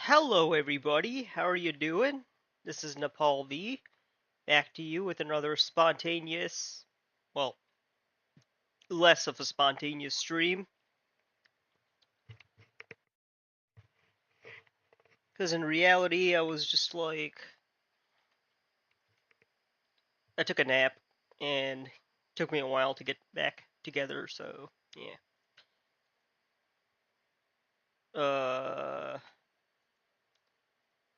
Hello, everybody. How are you doing? This is Nepal V, back to you with another spontaneous, well, less of a spontaneous stream. Because in reality, I was just like, I took a nap, and it took me a while to get back together, so, yeah.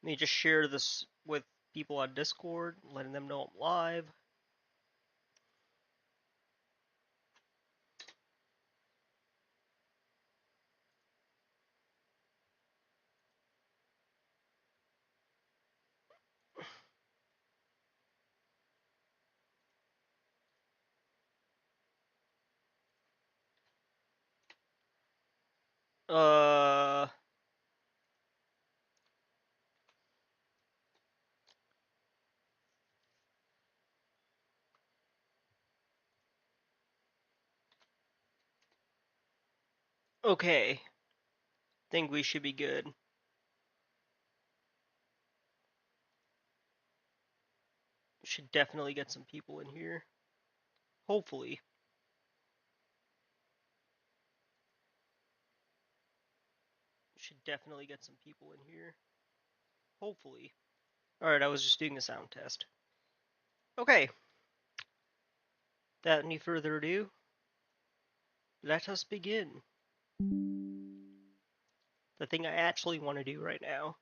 Let me just share this with people on Discord, letting them know I'm live. Uh, okay. Think we should be good. Should definitely get some people in here. Hopefully. Should definitely get some people in here. Hopefully. Alright, I was just doing a sound test. Okay. Without any further ado, let us begin. The thing I actually want to do right now.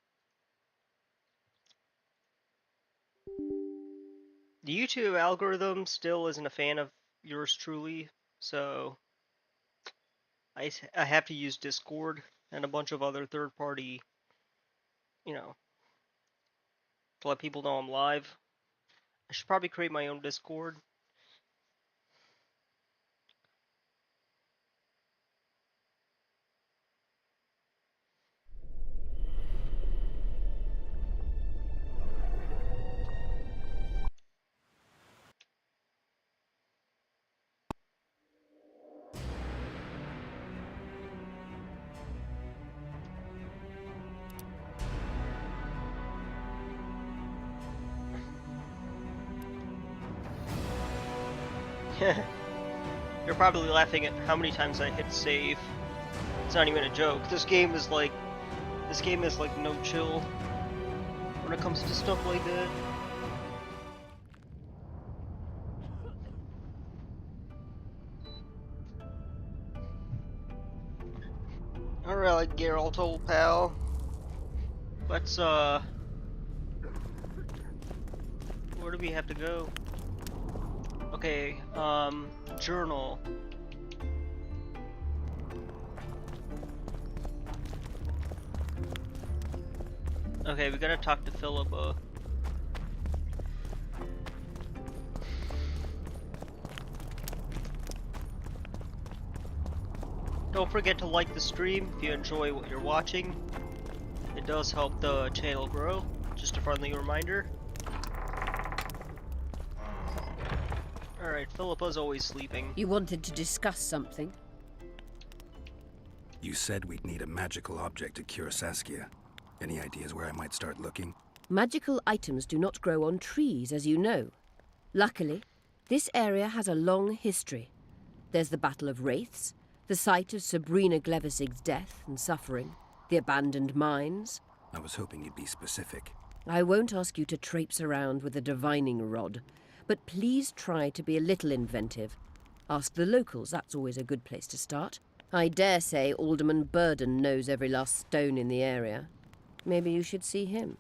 The YouTube algorithm still isn't a fan of yours truly, so I have to use Discord and a bunch of other third-party, to let people know I'm live. I should probably create my own Discord. You're probably laughing at how many times I hit save. It's not even a joke. This game is like no chill when it comes to stuff like that. Alright, Geralt, old pal. Let's, where do we have to go? Okay, journal. Okay, we gotta talk to Philippa. Don't forget to like the stream if you enjoy what you're watching. It does help the channel grow. Just a friendly reminder. Alright, Philippa's always sleeping. You wanted to discuss something? You said we'd need a magical object to cure Saskia. Any ideas where I might start looking? Magical items do not grow on trees, as you know. Luckily, this area has a long history. There's the Battle of Wraiths, the site of Sabrina Glevisig's death and suffering, the abandoned mines. I was hoping you'd be specific. I won't ask you to traipse around with a divining rod, but please try to be a little inventive. Ask the locals, that's always a good place to start. I dare say Alderman Burden knows every last stone in the area. Maybe you should see him.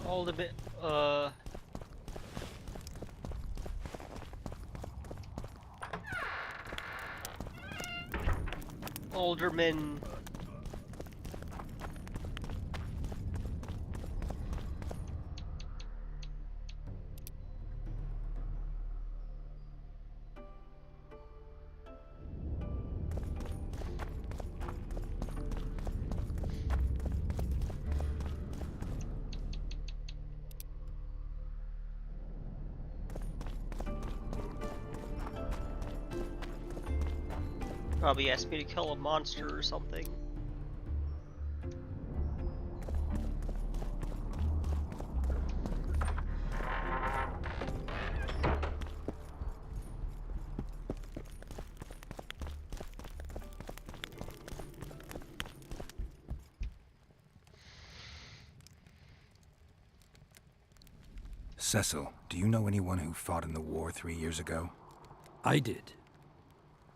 Hold a bit, Alderman. Probably asked me to kill a monster or something. Cecil, do you know anyone who fought in the war 3 years ago? I did.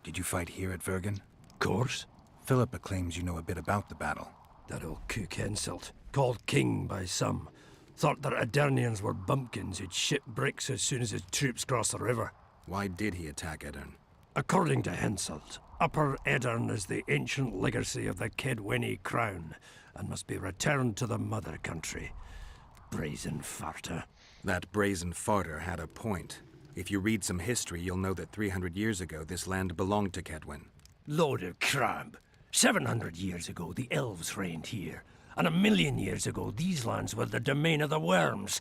Did you fight here at Vergen? Course. Philippa claims you know a bit about the battle. That old cook insult, called king by some, thought that Adernians were bumpkins who'd ship bricks as soon as his troops crossed the river. Why did he attack Edirn? According to Henselt, Upper Edirn is the ancient legacy of the Kedwenny crown and must be returned to the mother country. Brazen farter. That brazen farter had a point. If you read some history, you'll know that 300 years ago this land belonged to Kedwen. Load of crab. 700 years ago, the elves reigned here. And 1,000,000 years ago, these lands were the domain of the worms.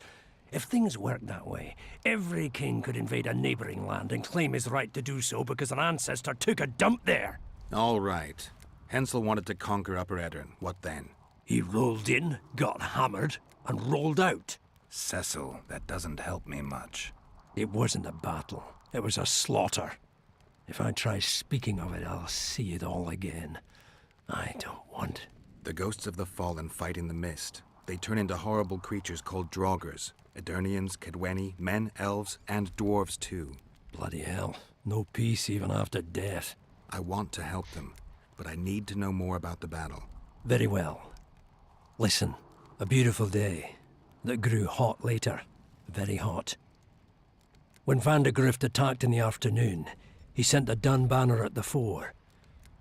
If things worked that way, every king could invade a neighboring land and claim his right to do so because an ancestor took a dump there. All right. Hensel wanted to conquer Upper Edirn. What then? He rolled in, got hammered, and rolled out. Cecil, that doesn't help me much. It wasn't a battle. It was a slaughter. If I try speaking of it, I'll see it all again. I don't want... The ghosts of the fallen fight in the mist. They turn into horrible creatures called Draugrs. Edirnians, Kedwenny, men, elves, and dwarves too. Bloody hell. No peace even after death. I want to help them, but I need to know more about the battle. Very well. Listen, a beautiful day that grew hot later. Very hot. When Van de Grift attacked in the afternoon, he sent a dun banner at the fore.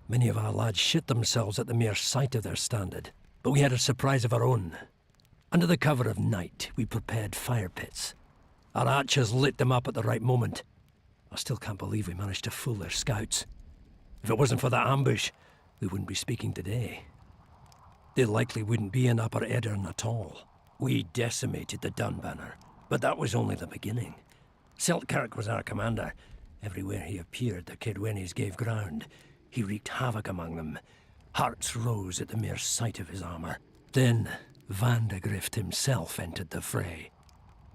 Many of our lads shit themselves at the mere sight of their standard, but we had a surprise of our own. Under the cover of night, we prepared fire pits. Our archers lit them up at the right moment. I still can't believe we managed to fool their scouts. If it wasn't for that ambush, we wouldn't be speaking today. They likely wouldn't be in Upper Edirn at all. We decimated the Dunbanner, but that was only the beginning. Seltkirk was our commander. Everywhere he appeared, the Kedwennies gave ground. He wreaked havoc among them. Hearts rose at the mere sight of his armor. Then, Van de Grift himself entered the fray.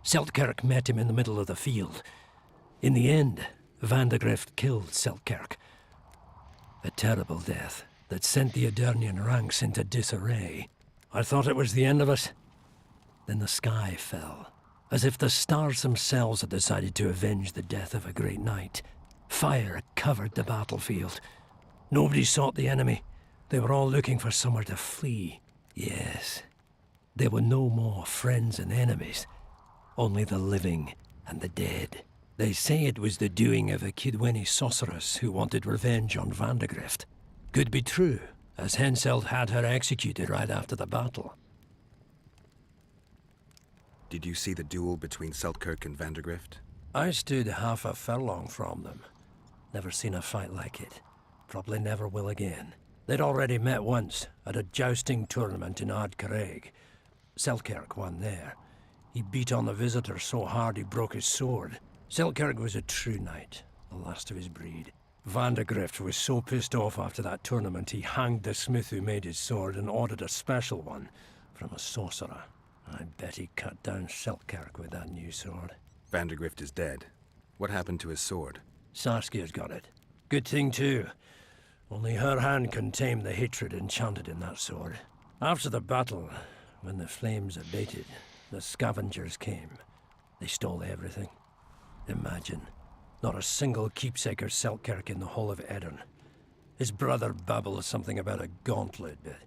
Seltkirk met him in the middle of the field. In the end, Van de Grift killed Seltkirk. A terrible death that sent the Adernian ranks into disarray. I thought it was the end of us. Then the sky fell, as if the stars themselves had decided to avenge the death of a great knight. Fire covered the battlefield. Nobody sought the enemy. They were all looking for somewhere to flee. Yes, there were no more friends and enemies, only the living and the dead. They say it was the doing of a Kedwenny sorceress who wanted revenge on Van de Grift. Could be true, as Henselt had her executed right after the battle. Did you see the duel between Seltkirk and Van de Grift? I stood half a furlong from them. Never seen a fight like it. Probably never will again. They'd already met once, at a jousting tournament in Ardcarreg. Seltkirk won there. He beat on the visitor so hard he broke his sword. Seltkirk was a true knight, the last of his breed. Van de Grift was so pissed off after that tournament he hanged the smith who made his sword and ordered a special one from a sorcerer. I bet he cut down Seltkirk with that new sword. Van de Grift is dead. What happened to his sword? Saskia's got it. Good thing too. Only her hand can tame the hatred enchanted in that sword. After the battle, when the flames abated, the scavengers came. They stole everything. Imagine, not a single keepsake or Seltkirk in the whole of Edirn. His brother babbles something about a gauntlet, but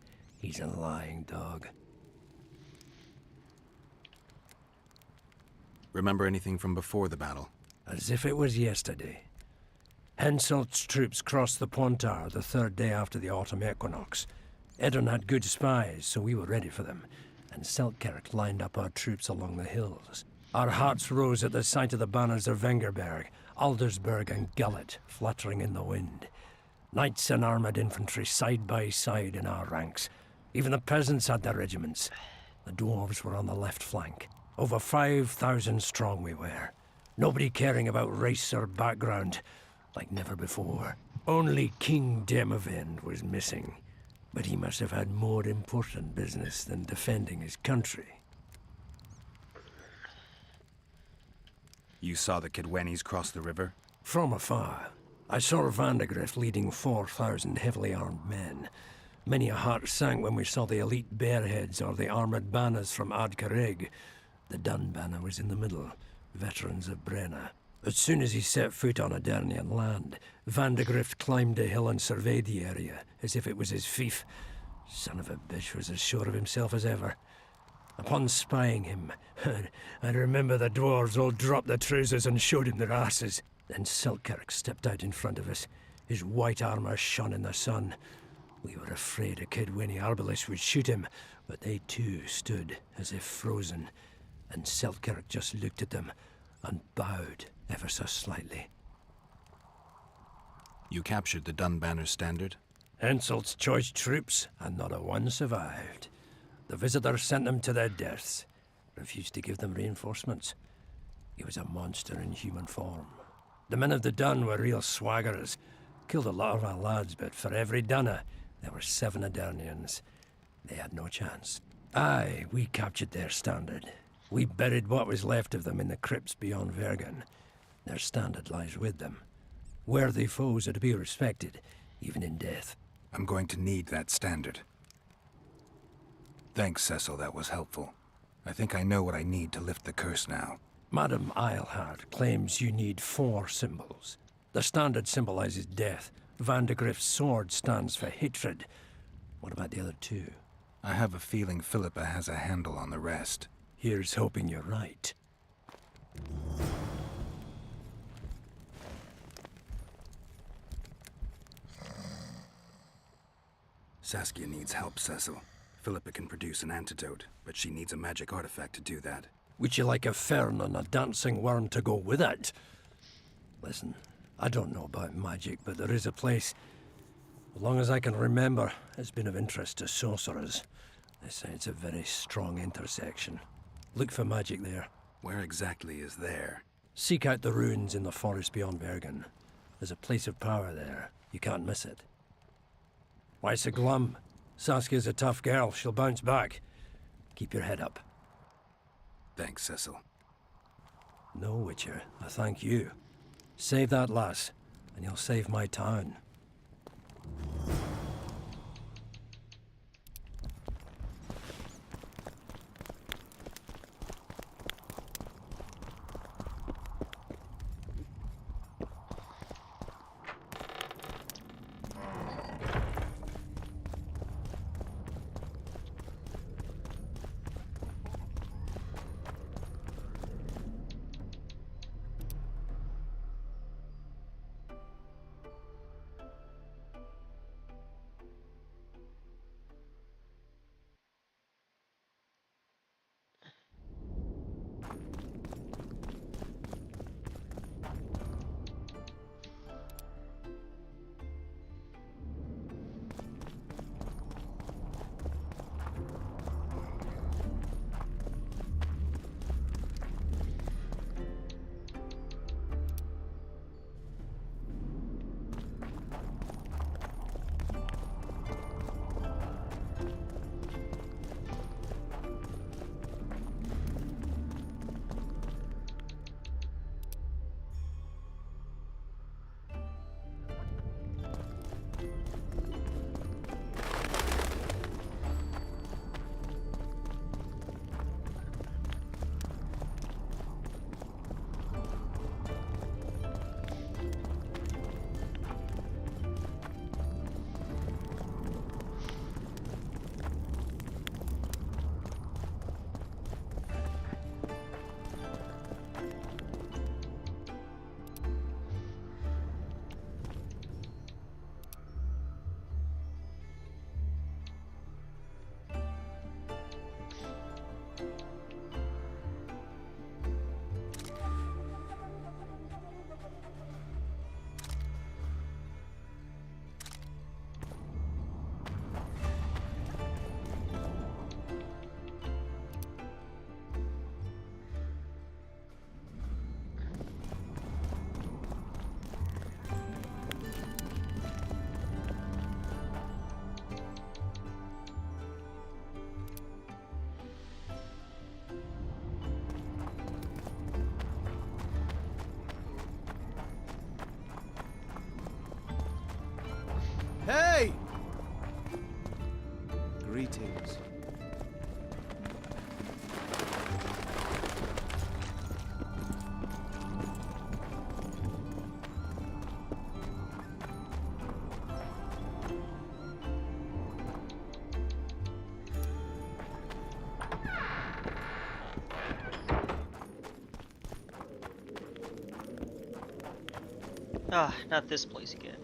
he's a lying dog. Remember anything from before the battle? As if it was yesterday. Henselt's troops crossed the Pontar the third day after the autumn equinox. Edirn had good spies, so we were ready for them, and Seltkirk lined up our troops along the hills. Our hearts rose at the sight of the banners of Vengerberg, Aldersberg and Gullet fluttering in the wind. Knights and armoured infantry side by side in our ranks. Even the peasants had their regiments. The dwarves were on the left flank. Over 5,000 strong we were. Nobody caring about race or background, like never before. Only King Demavend was missing, but he must have had more important business than defending his country. You saw the Kedwennies cross the river? From afar, I saw Van de Grift leading 4,000 heavily armed men. Many a heart sank when we saw the elite bearheads or the armoured banners from Ardcarreg. The Dun banner was in the middle, veterans of Brenna. As soon as he set foot on Adernian land, Vandegrift climbed a hill and surveyed the area, as if it was his fief. Son of a bitch was as sure of himself as ever. Upon spying him, I remember the dwarves all dropped their trousers and showed him their asses. Then Selkirk stepped out in front of us. His white armour shone in the sun. We were afraid a Kedweni arbalist would shoot him, but they too stood as if frozen, and Selkirk just looked at them and bowed ever so slightly. You captured the Dunbanner standard? Henselt's choice troops, and not a one survived. The visitors sent them to their deaths, refused to give them reinforcements. He was a monster in human form. The men of the Dun were real swaggerers. Killed a lot of our lads, but for every Dunner, there were 7 Adernians. They had no chance. Aye, we captured their standard. We buried what was left of them in the crypts beyond Vergen. Their standard lies with them. Worthy foes are to be respected, even in death. I'm going to need that standard. Thanks, Cecil, that was helpful. I think I know what I need to lift the curse now. Madame Eilhard claims you need 4 symbols. The standard symbolizes death. Vandegrift's sword stands for hatred. What about the other 2? I have a feeling Philippa has a handle on the rest. Here's hoping you're right. Saskia needs help, Cecil. Philippa can produce an antidote, but she needs a magic artifact to do that. Would you like a fern and a dancing worm to go with it? Listen, I don't know about magic, but there is a place, as long as I can remember, it's been of interest to sorcerers. They say it's a very strong intersection. Look for magic there. Where exactly is there? Seek out the ruins in the forest beyond Bergen. There's a place of power there. You can't miss it. Why so glum? Saskia's a tough girl. She'll bounce back. Keep your head up. Thanks, Cecil. No, Witcher. I thank you. Save that lass, and you'll save my town. Hey! Greetings. Ah, not this place again.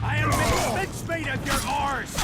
I am making mincemeat of your arse!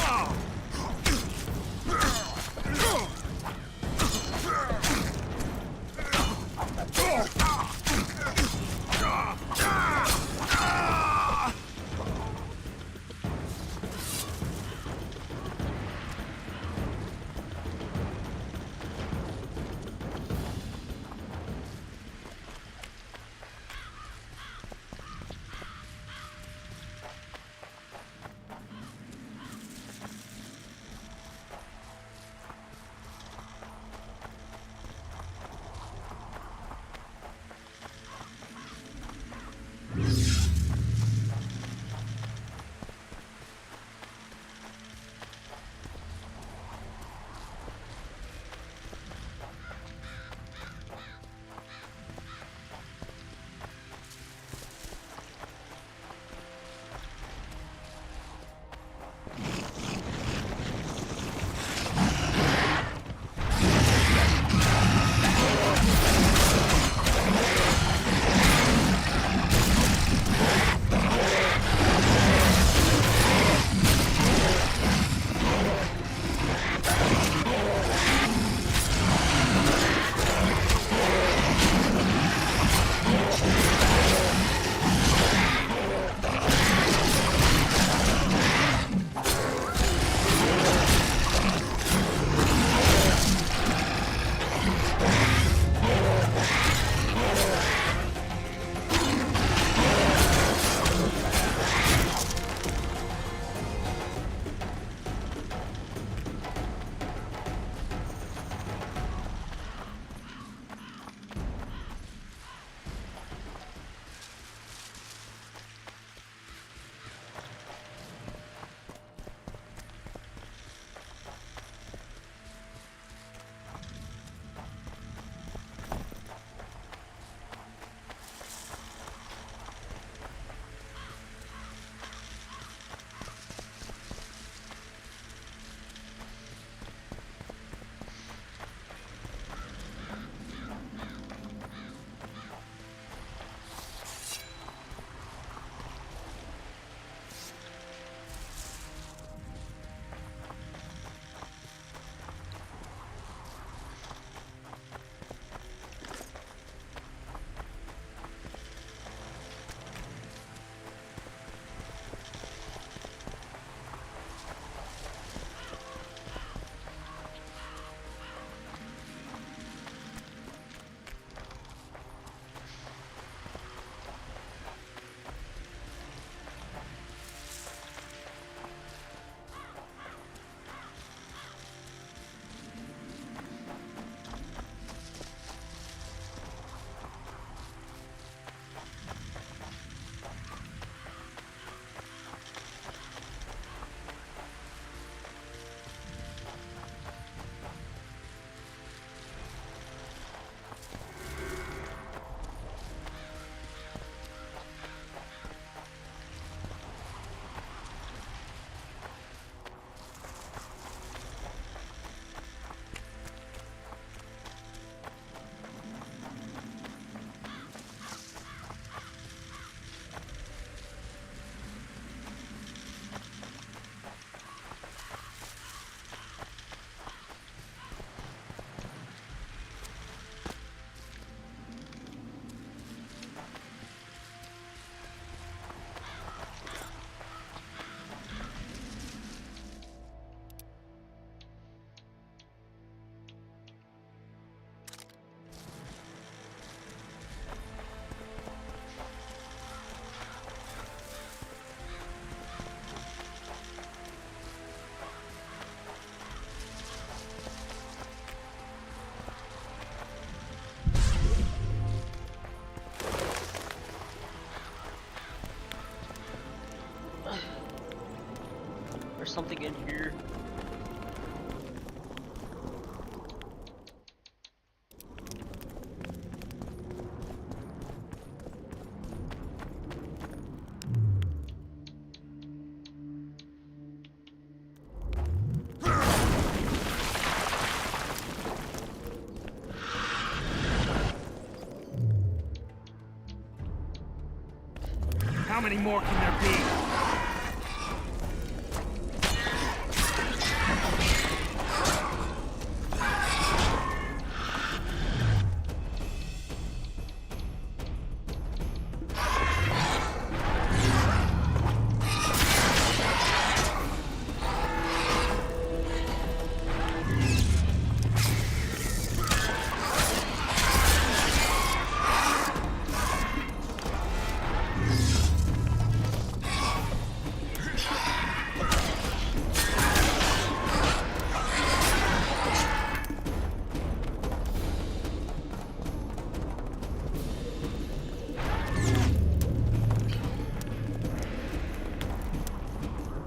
something in here. How many more can there be?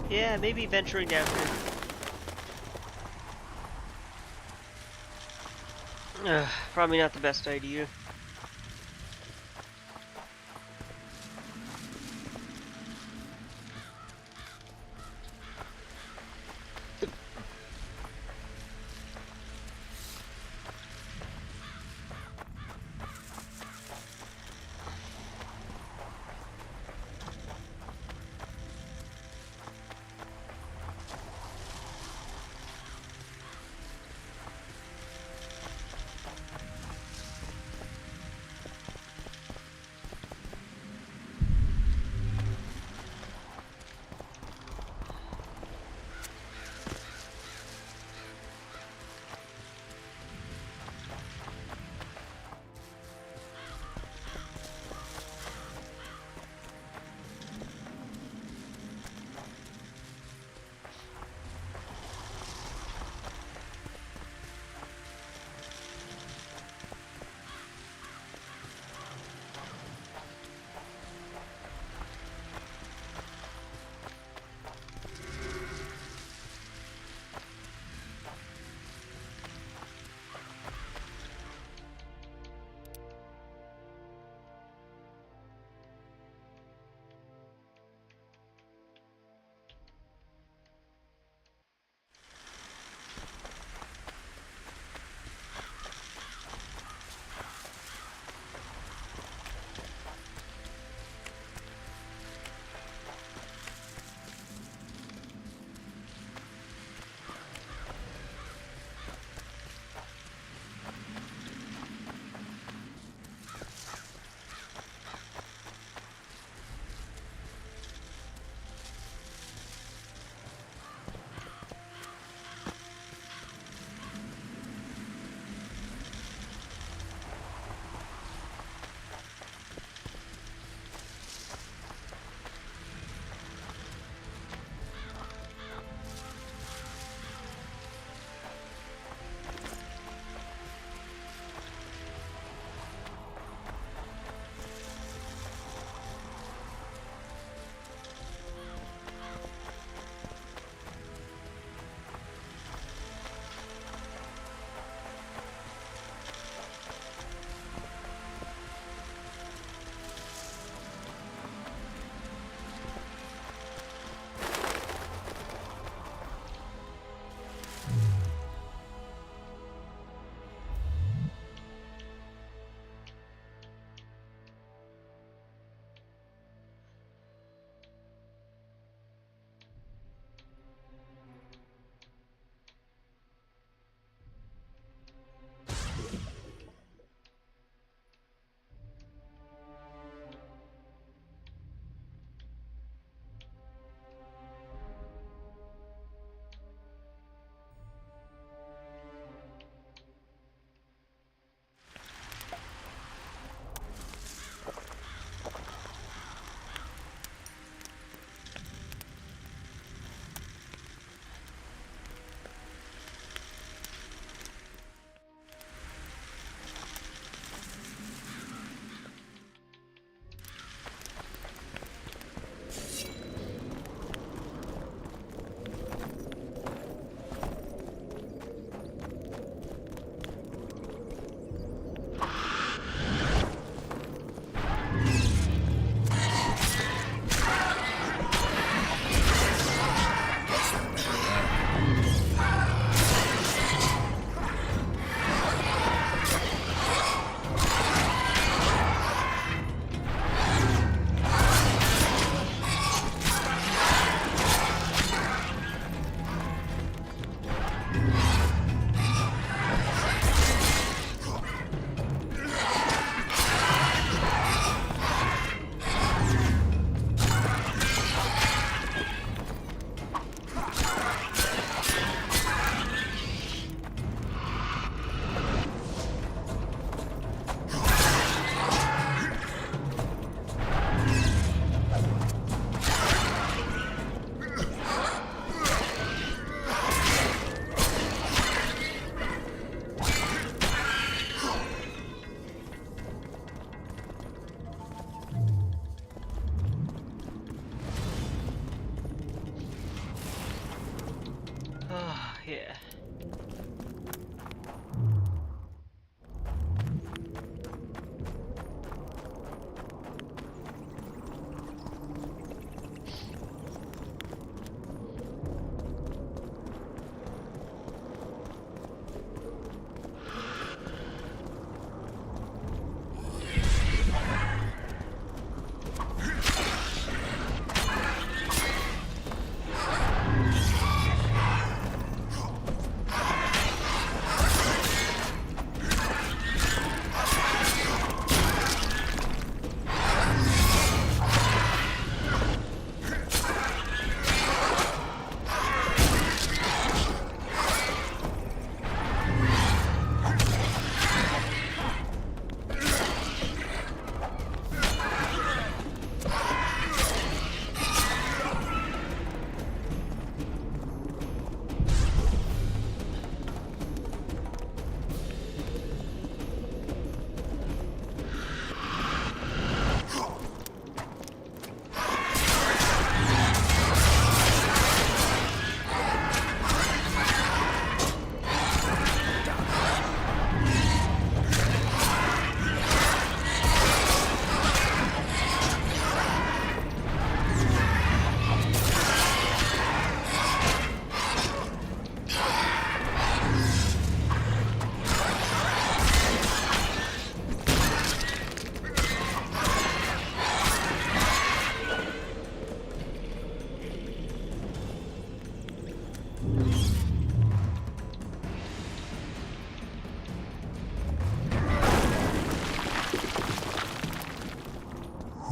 Yeah, maybe venturing down here. Probably not the best idea.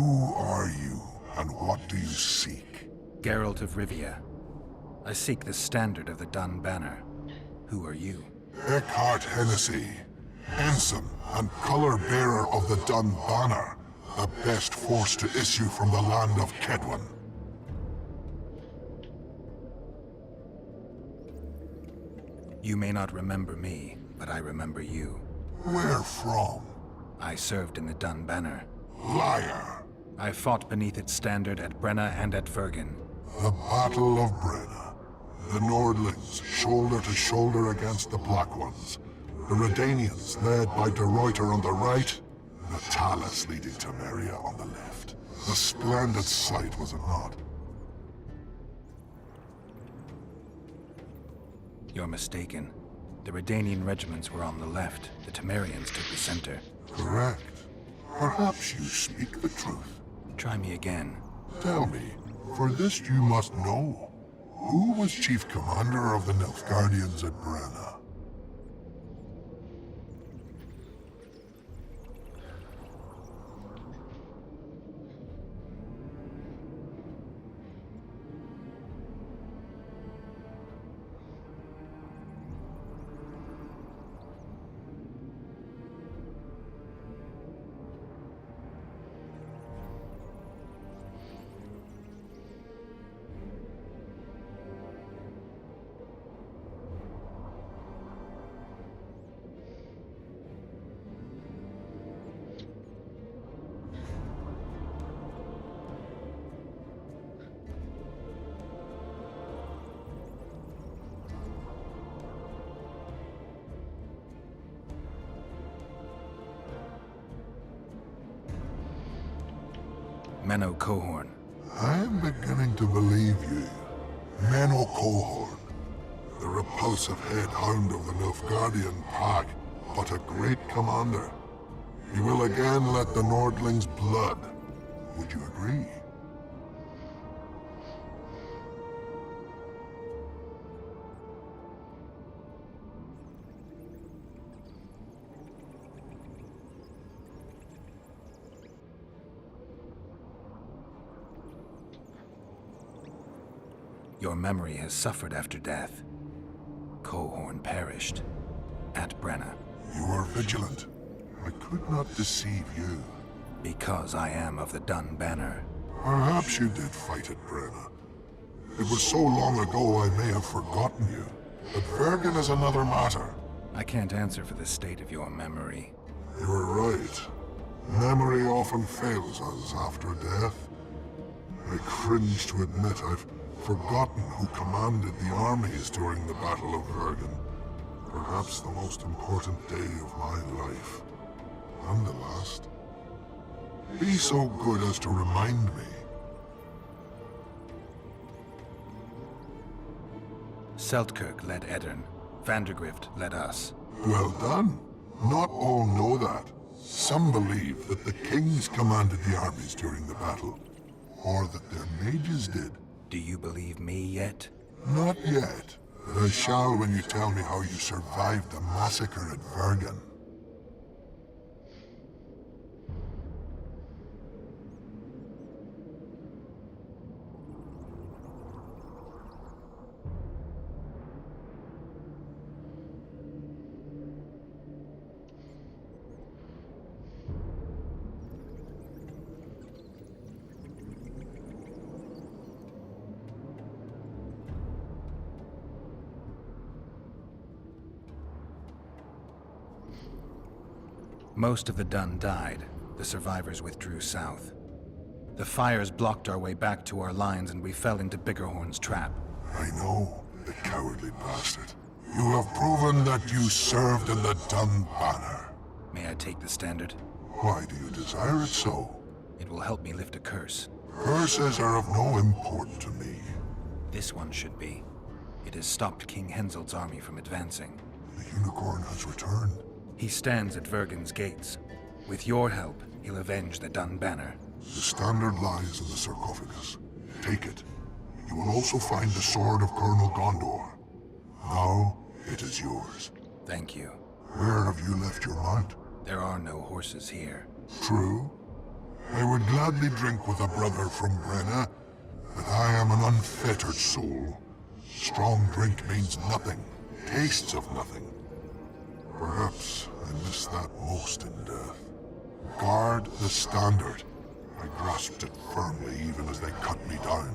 Who are you, and what do you seek? Geralt of Rivia. I seek the standard of the Dun Banner. Who are you? Eckhart Hennessy, ensign and color-bearer of the Dun Banner, the best force to issue from the land of Kedwen. You may not remember me, but I remember you. Where from? I served in the Dun Banner. Liar. I fought beneath its standard at Brenna and at Vergen. The Battle of Brenna. The Nordlings, shoulder to shoulder against the Black Ones. The Redanians, led by De Ruyter on the right. The Talus leading to Meria on the left. A splendid sight, was it not? You're mistaken. The Redanian regiments were on the left. The Temerians took the center. Correct. Perhaps you speak the truth. Try me again. Tell me, for this you must know. Who was chief commander of the Nilfgaardians at Brenna? Menno Cohorn. I'm beginning to believe you. Menno Cohorn. The repulsive head hound of the Nilfgaardian pack, but a great commander. He will again let the Nordlings' blood. Would you agree? Your memory has suffered after death. Cohorn perished. At Brenna. You are vigilant. I could not deceive you. Because I am of the Dun Banner. Perhaps you did fight at Brenna. It was so long ago I may have forgotten you. But Vergen is another matter. I can't answer for the state of your memory. You are right. Memory often fails us after death. I cringe to admit I've forgotten who commanded the armies during the Battle of Vergen. Perhaps the most important day of my life. And the last. Be so good as to remind me. Seltkirk led Eddern. Vandergrift led us. Well done. Not all know that. Some believe that the kings commanded the armies during the battle, or that their mages did. Do you believe me yet? Not yet, but I shall when you tell me how you survived the massacre at Vergen. Most of the Dun died. The survivors withdrew south. The fires blocked our way back to our lines and we fell into Biggerhorn's trap. I know, the cowardly bastard. You have proven that you served in the Dun Banner. May I take the standard? Why do you desire it so? It will help me lift a curse. Curses are of no import to me. This one should be. It has stopped King Henseld's army from advancing. The unicorn has returned. He stands at Vergen's gates. With your help, he'll avenge the Dun Banner. The standard lies in the sarcophagus. Take it. You will also find the sword of Colonel Gondor. Now, it is yours. Thank you. Where have you left your mount? There are no horses here. True. I would gladly drink with a brother from Brenna, but I am an unfettered soul. Strong drink means nothing, tastes of nothing. Perhaps I miss that most in death. Guard the standard. I grasped it firmly even as they cut me down.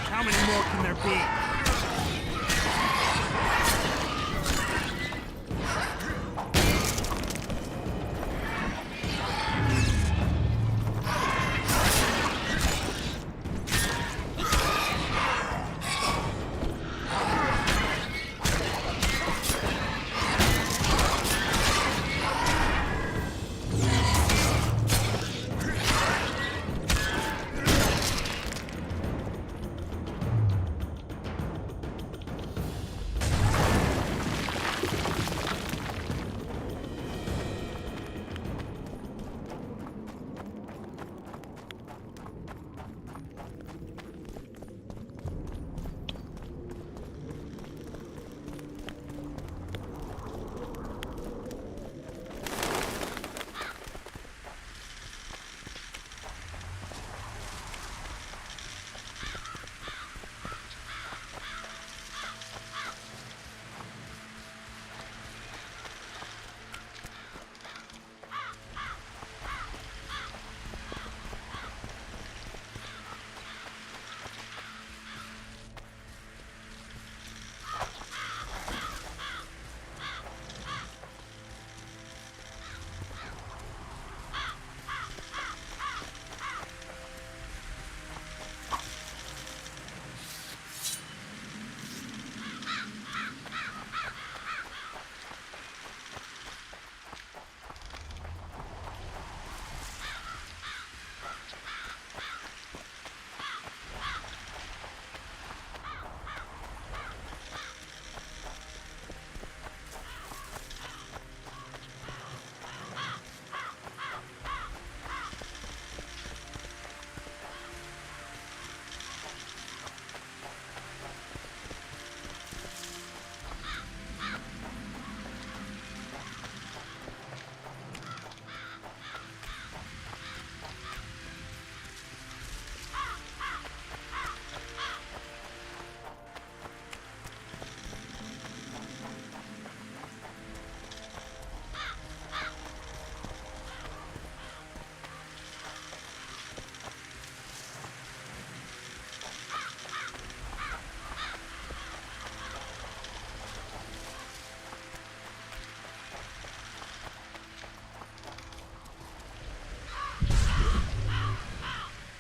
How many more can there be?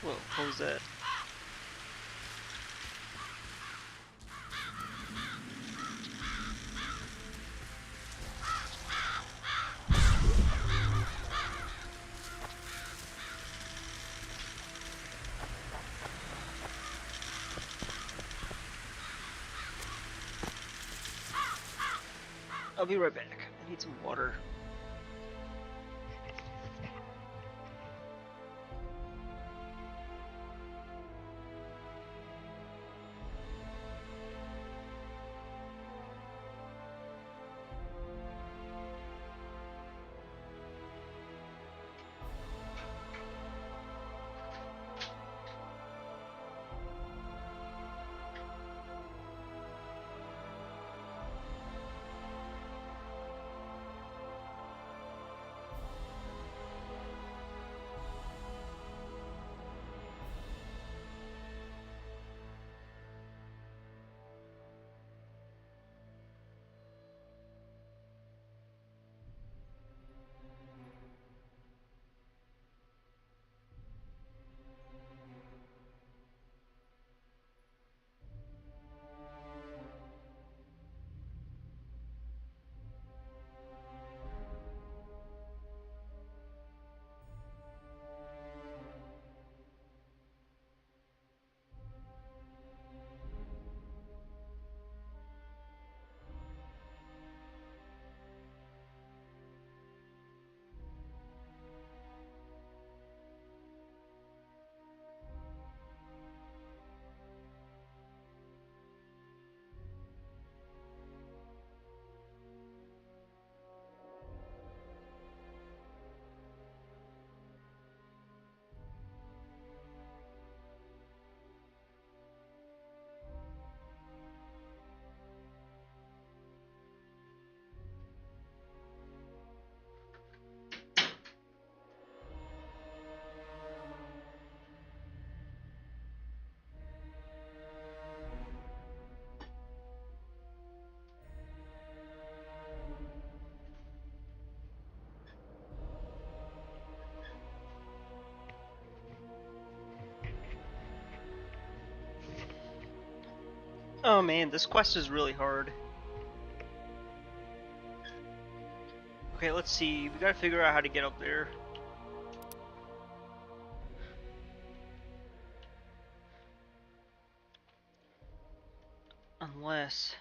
Whoa, what was that? I'll be right back. I need some water. Oh man, this quest is really hard. Okay, let's see. We gotta figure out how to get up there. Unless...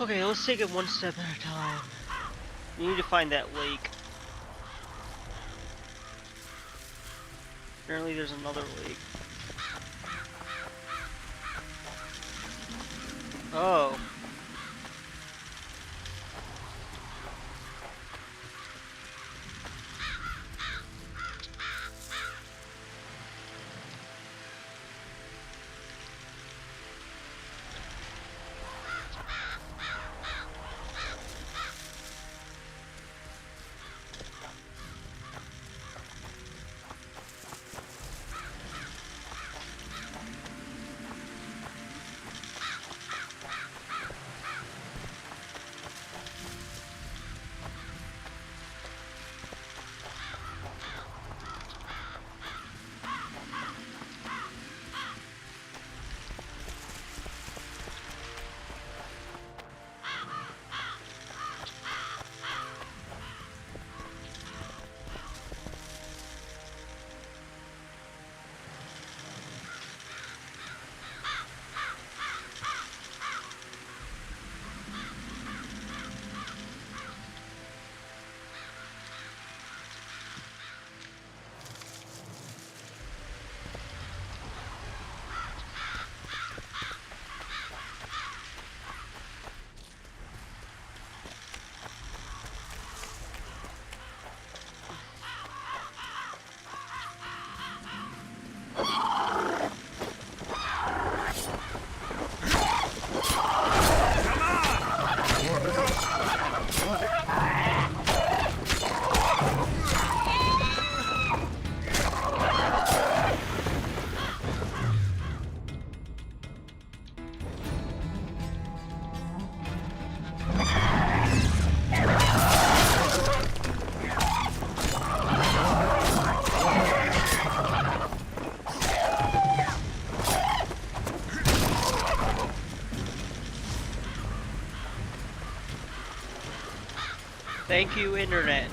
Okay, let's take it one step at a time. We need to find that lake. Apparently there's another lake. Oh. Thank you, Internet.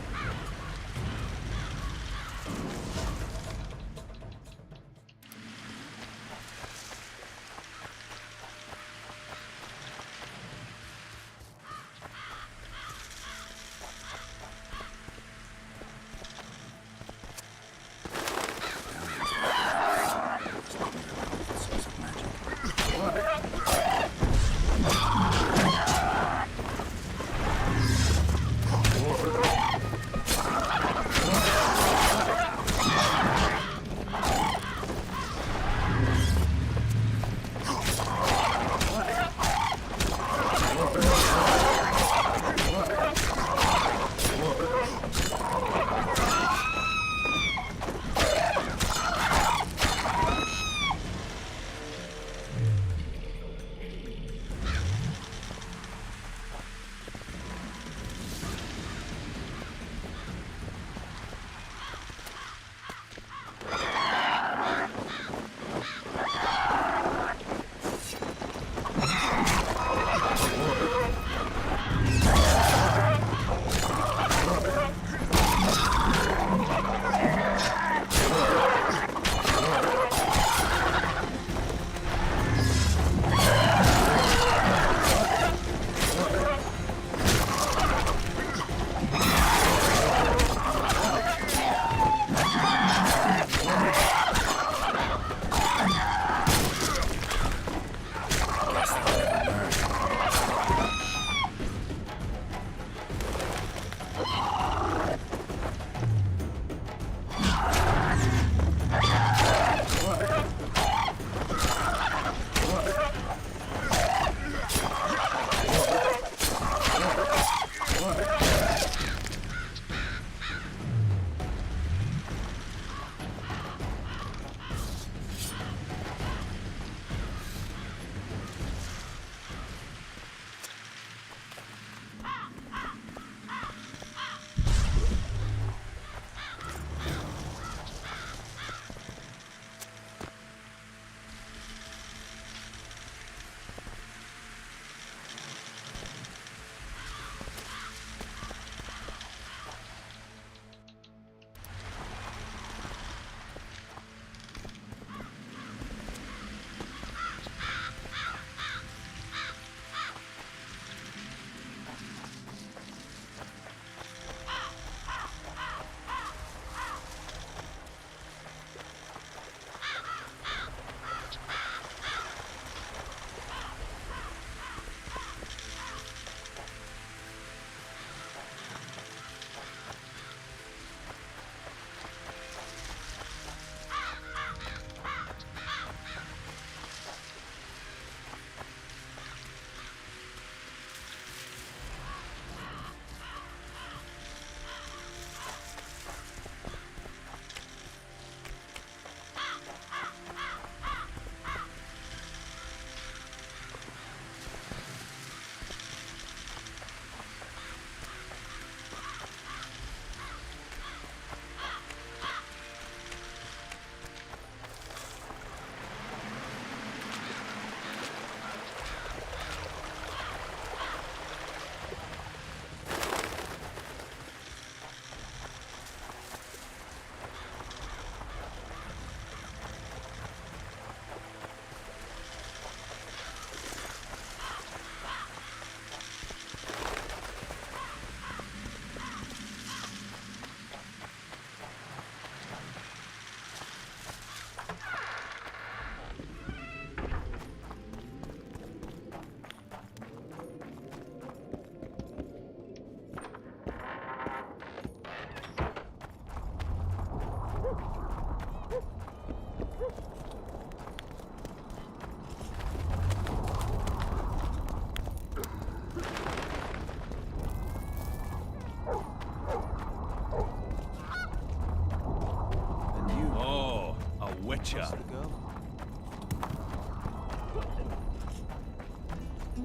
A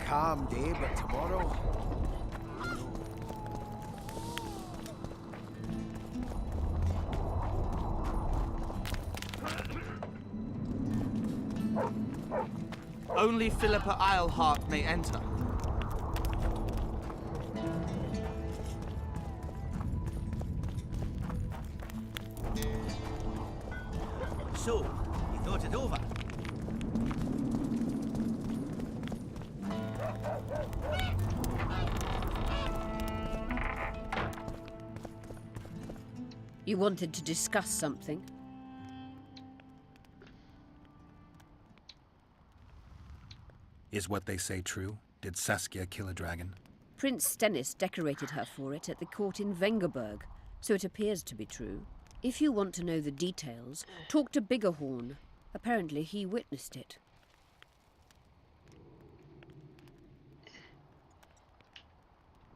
calm day, but tomorrow... Only Philippa Eilhart may enter. So, you thought it over? You wanted to discuss something? Is what they say true? Did Saskia kill a dragon? Prince Stennis decorated her for it at the court in Vengerberg, so it appears to be true. If you want to know the details, talk to Biggerhorn. Apparently he witnessed it.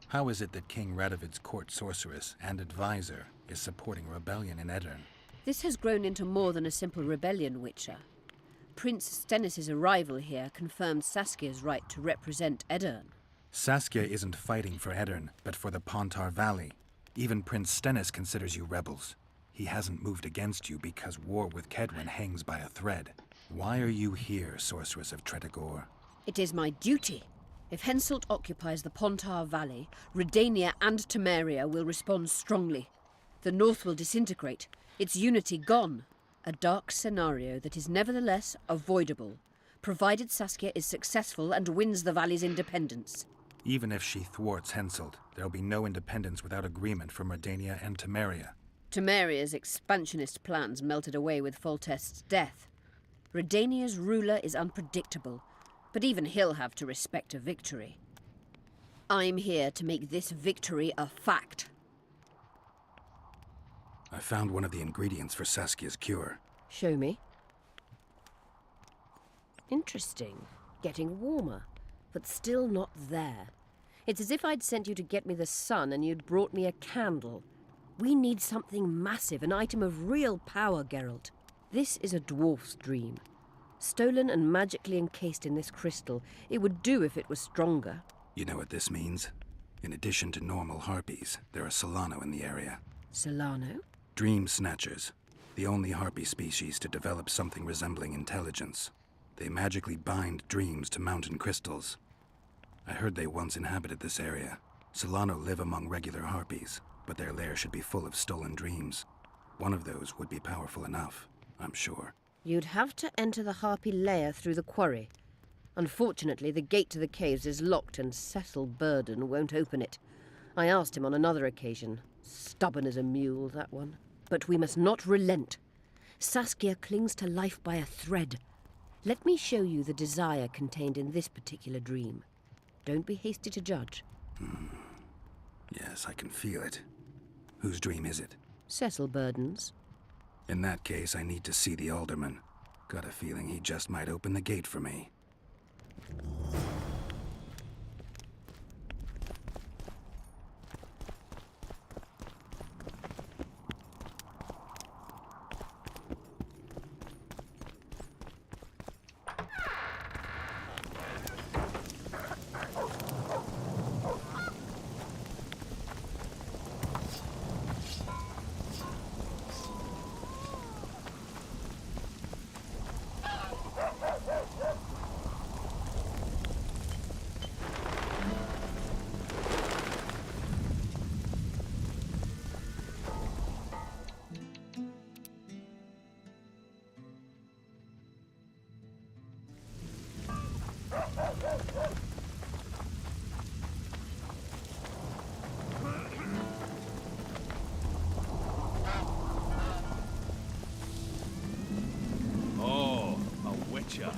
How is it that King Radovid's court sorceress and advisor is supporting rebellion in Edirn? This has grown into more than a simple rebellion, Witcher. Prince Stennis' arrival here confirmed Saskia's right to represent Edirn. Saskia isn't fighting for Edirn, but for the Pontar Valley. Even Prince Stennis considers you rebels. He hasn't moved against you because war with Kedwen hangs by a thread. Why are you here, Sorceress of Tretogor? It is my duty. If Henselt occupies the Pontar Valley, Redania and Temeria will respond strongly. The North will disintegrate, its unity gone. A dark scenario that is nevertheless avoidable, provided Saskia is successful and wins the Valley's independence. Even if she thwarts Henselt, there'll be no independence without agreement from Redania and Temeria. Temeria's expansionist plans melted away with Foltest's death. Redania's ruler is unpredictable, but even he'll have to respect a victory. I'm here to make this victory a fact. I found one of the ingredients for Saskia's cure. Show me. Interesting. Getting warmer, but still not there. It's as if I'd sent you to get me the sun and you'd brought me a candle. We need something massive, an item of real power, Geralt. This is a dwarf's dream. Stolen and magically encased in this crystal, it would do if it was stronger. You know what this means? In addition to normal harpies, there are Solano in the area. Solano? Dream Snatchers, the only harpy species to develop something resembling intelligence. They magically bind dreams to mountain crystals. I heard they once inhabited this area. Solano live among regular harpies, but their lair should be full of stolen dreams. One of those would be powerful enough, I'm sure. You'd have to enter the harpy lair through the quarry. Unfortunately, the gate to the caves is locked and Cecil Burden won't open it. I asked him on another occasion. Stubborn as a mule, that one. But we must not relent. Saskia clings to life by a thread. Let me show you the desire contained in this particular dream. Don't be hasty to judge. Yes, I can feel it. Whose dream is it? Cecil Burden's. In that case, I need to see the alderman. Got a feeling he just might open the gate for me. Oh, a witcher.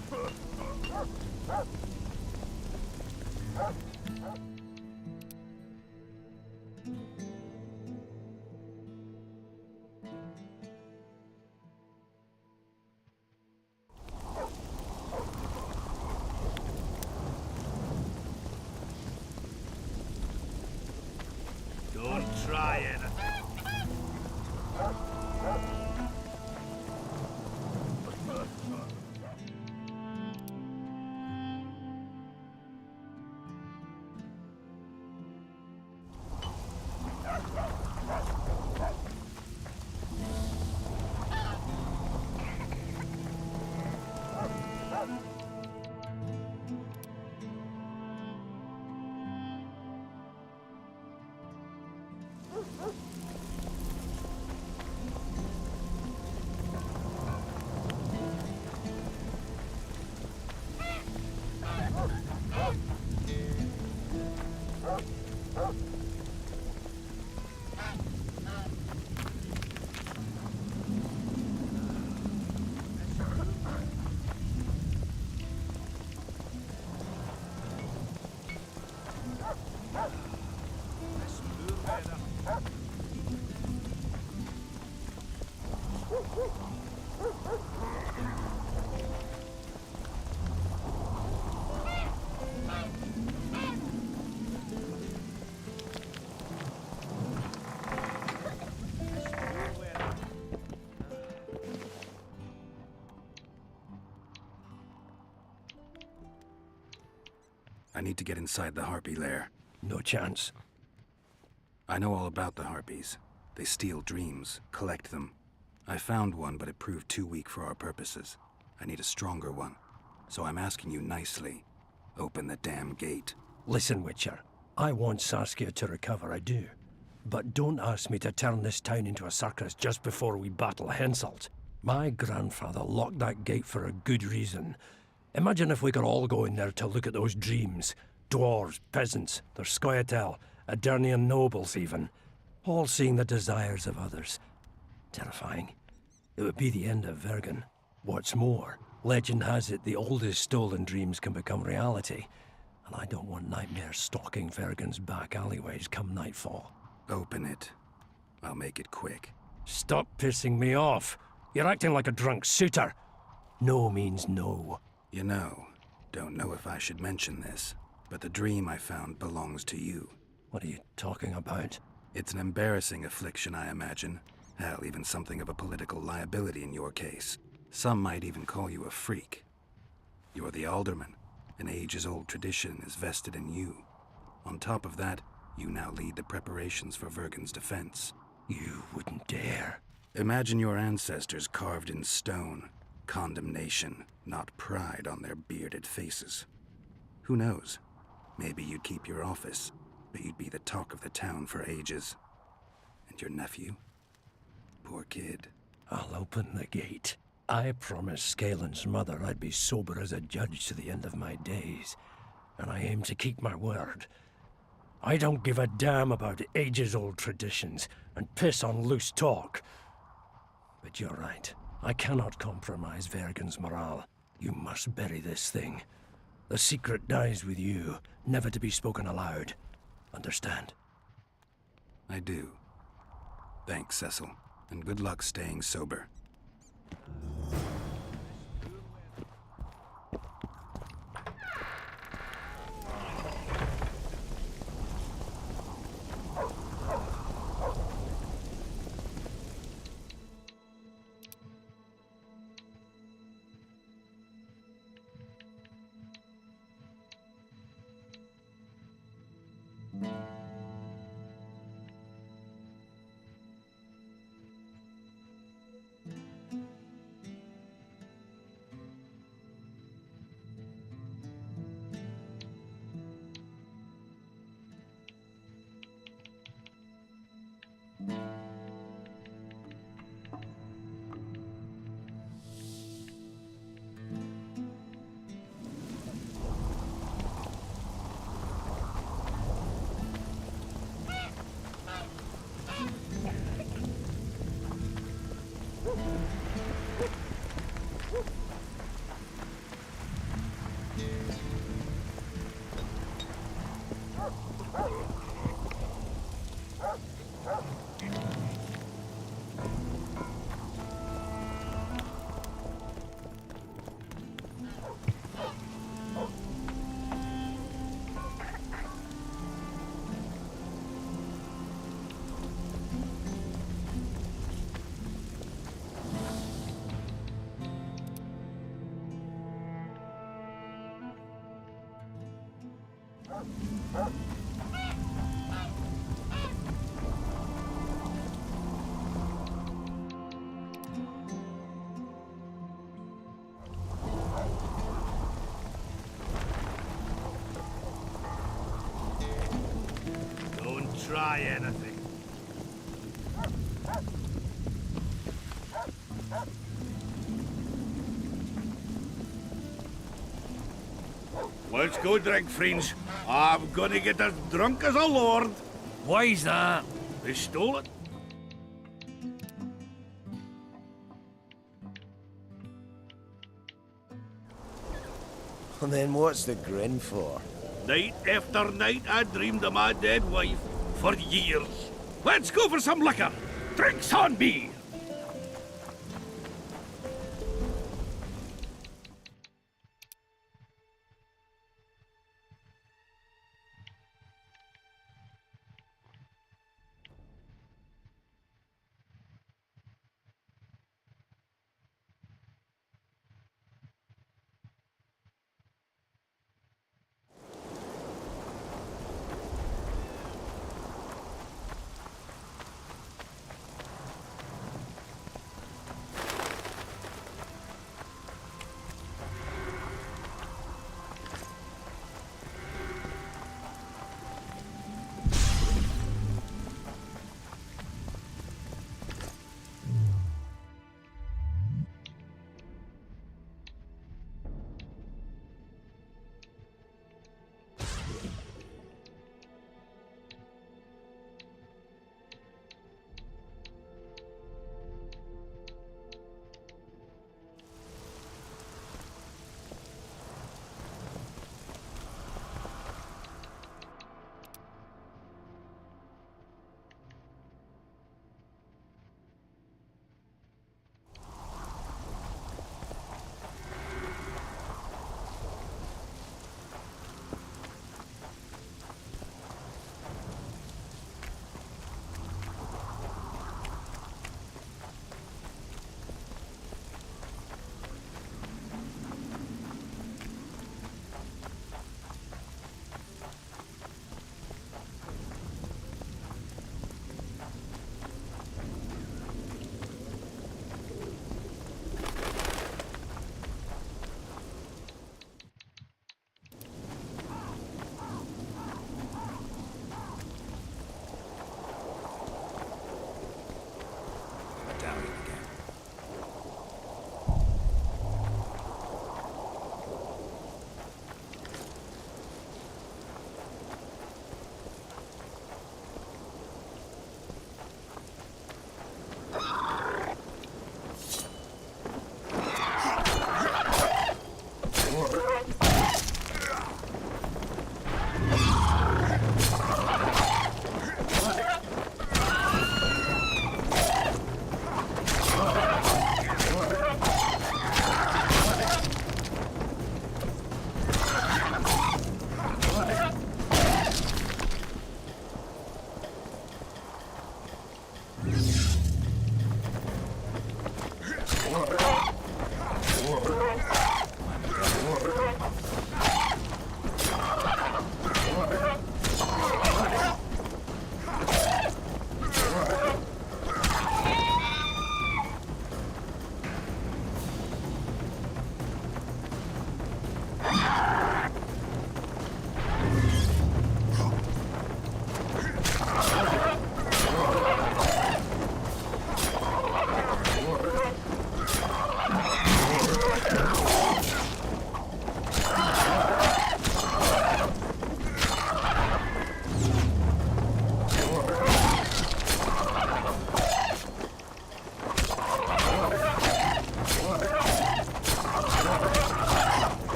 Don't try anything. I need to get inside the harpy lair. No chance. I know all about the harpies. They steal dreams, collect them. I found one, but it proved too weak for our purposes. I need a stronger one. So I'm asking you nicely, open the damn gate. Listen, Witcher. I want Saskia to recover, I do. But don't ask me to turn this town into a circus just before we battle Henselt. My grandfather locked that gate for a good reason. Imagine if we could all go in there to look at those dreams. Dwarves, peasants, their scoia'tael, Adernian nobles even. All seeing the desires of others. Terrifying. It would be the end of Vergen. What's more, legend has it the oldest stolen dreams can become reality. And I don't want nightmares stalking Vergen's back alleyways come nightfall. Open it. I'll make it quick. Stop pissing me off. You're acting like a drunk suitor. No means no. You know, don't know if I should mention this, but the dream I found belongs to you. What are you talking about? It's an embarrassing affliction, I imagine. Hell, even something of a political liability in your case. Some might even call you a freak. You're the alderman. An ages-old tradition is vested in you. On top of that, you now lead the preparations for Vergen's defense. You wouldn't dare. Imagine your ancestors carved in stone. Condemnation, not pride on their bearded faces. Who knows? Maybe you'd keep your office, but you'd be the talk of the town for ages. And your nephew? Poor kid. I'll open the gate. I promised Scalen's mother I'd be sober as a judge to the end of my days, and I aim to keep my word. I don't give a damn about ages-old traditions and piss on loose talk. But you're right. I cannot compromise Vergen's morale. You must bury this thing. The secret dies with you, never to be spoken aloud. Understand? I do. Thanks, Cecil, and good luck staying sober. try anything. Let's go drink, friends. I'm gonna get as drunk as a lord. Why's that? They stole it. And then what's the grin for? Night after night, I dreamed of my dead wife for years. Let's go for some liquor. Drinks on me.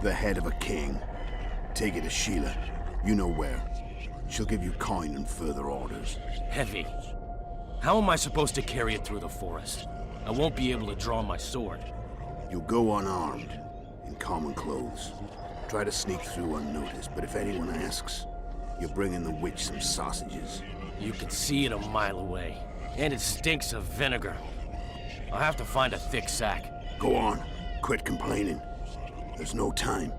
The head of a king. Take it to Sheila. You know where. She'll give you coin and further orders. Heavy. How am I supposed to carry it through the forest? I won't be able to draw my sword. You'll go unarmed, in common clothes. Try to sneak through unnoticed, but if anyone asks, you're bringing the witch some sausages. You can see it a mile away, and it stinks of vinegar. I'll have to find a thick sack. Go on, quit complaining. There's no time.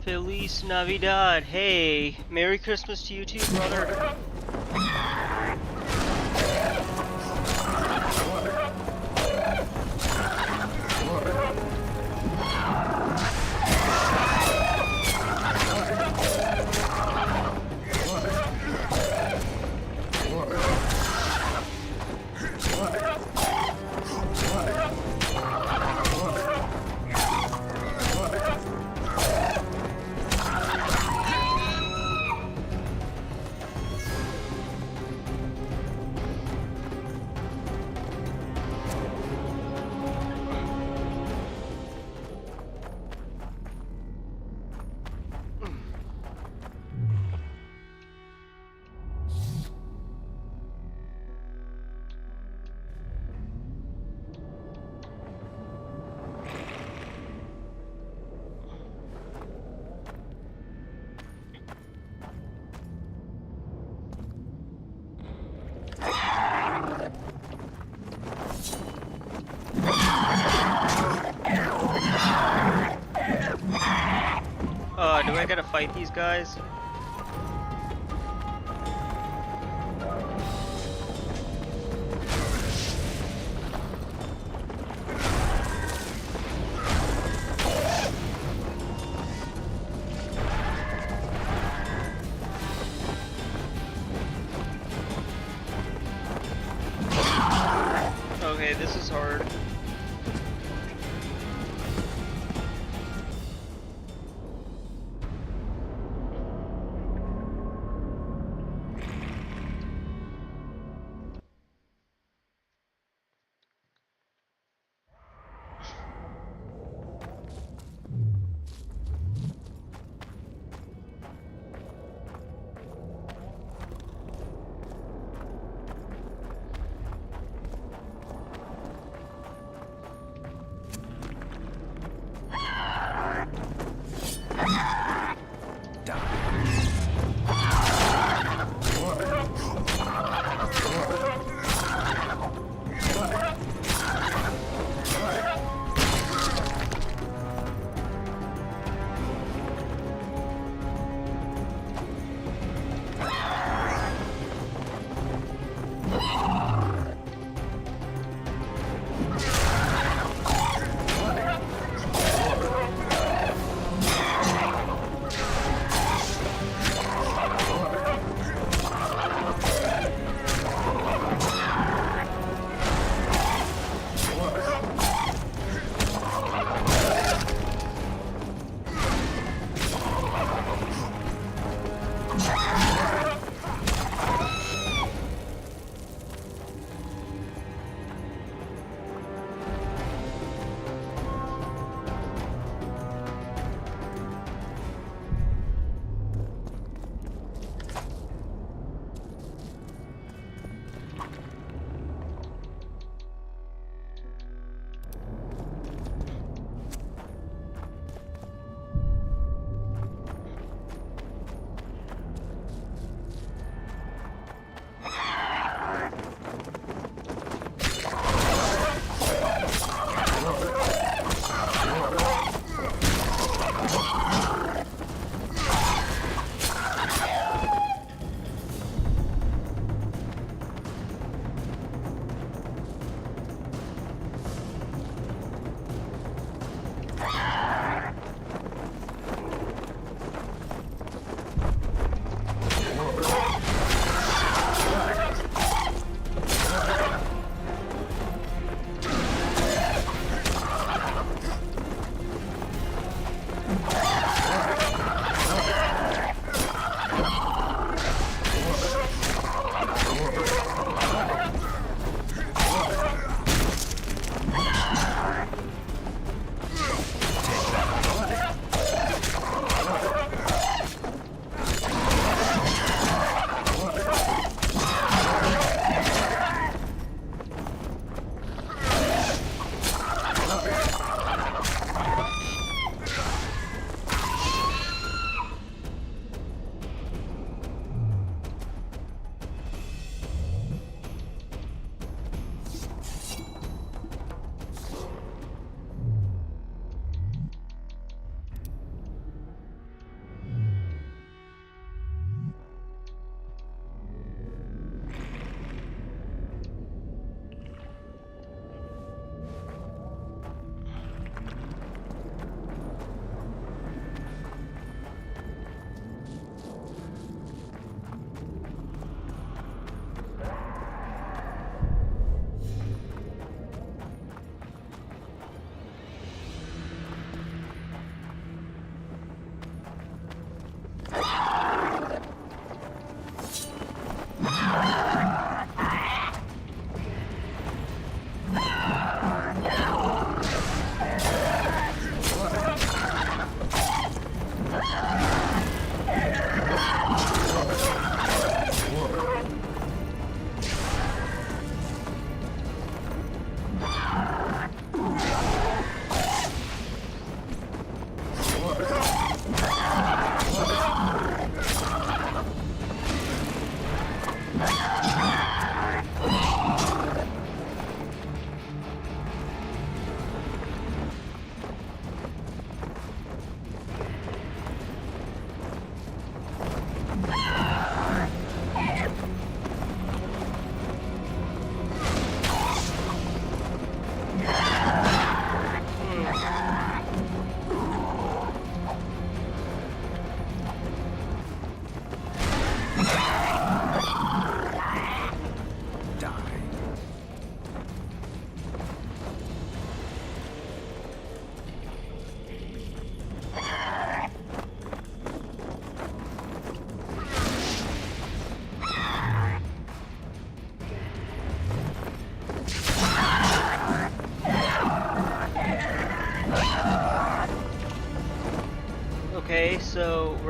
Feliz Navidad. Hey, Merry Christmas to you too, brother. Do I gotta fight these guys? Okay, this is hard.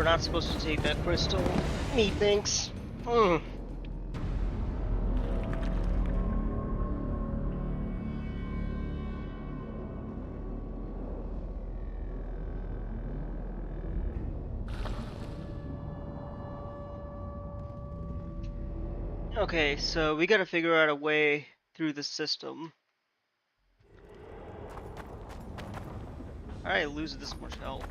we're not supposed to take that crystal. Methinks. Okay, so we gotta figure out a way through the system. Alright, lose this much health.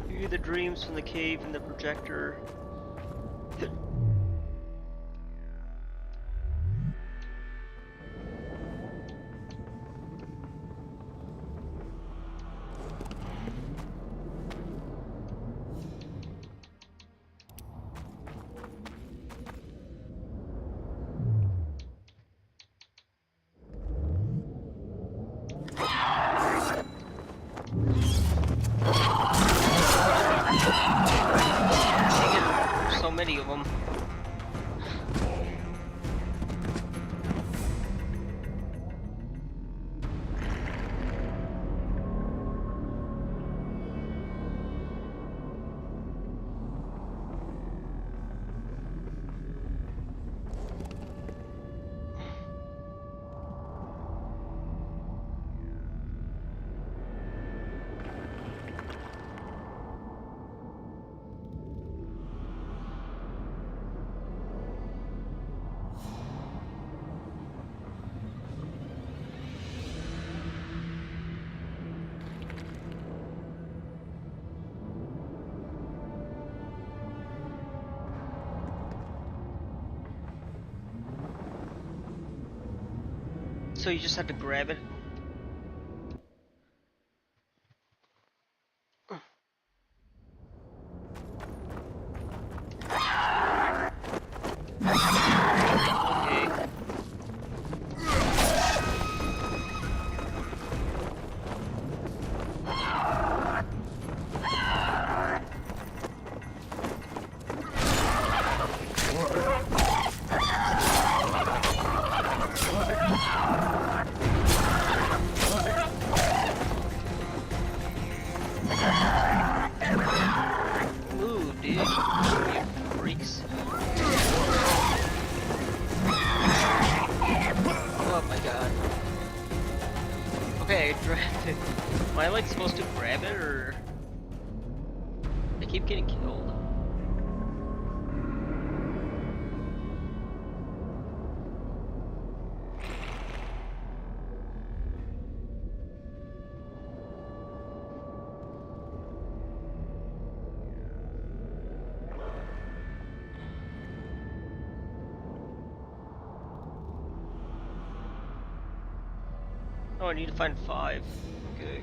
View the dreams from the cave and the projector. So many of them. So you just had to grab it? Okay. Ooh, dude. You freaks. Oh my god. Okay, I grabbed it. Am I like supposed to grab it or I keep getting killed? Oh, I need to find 5. Okay.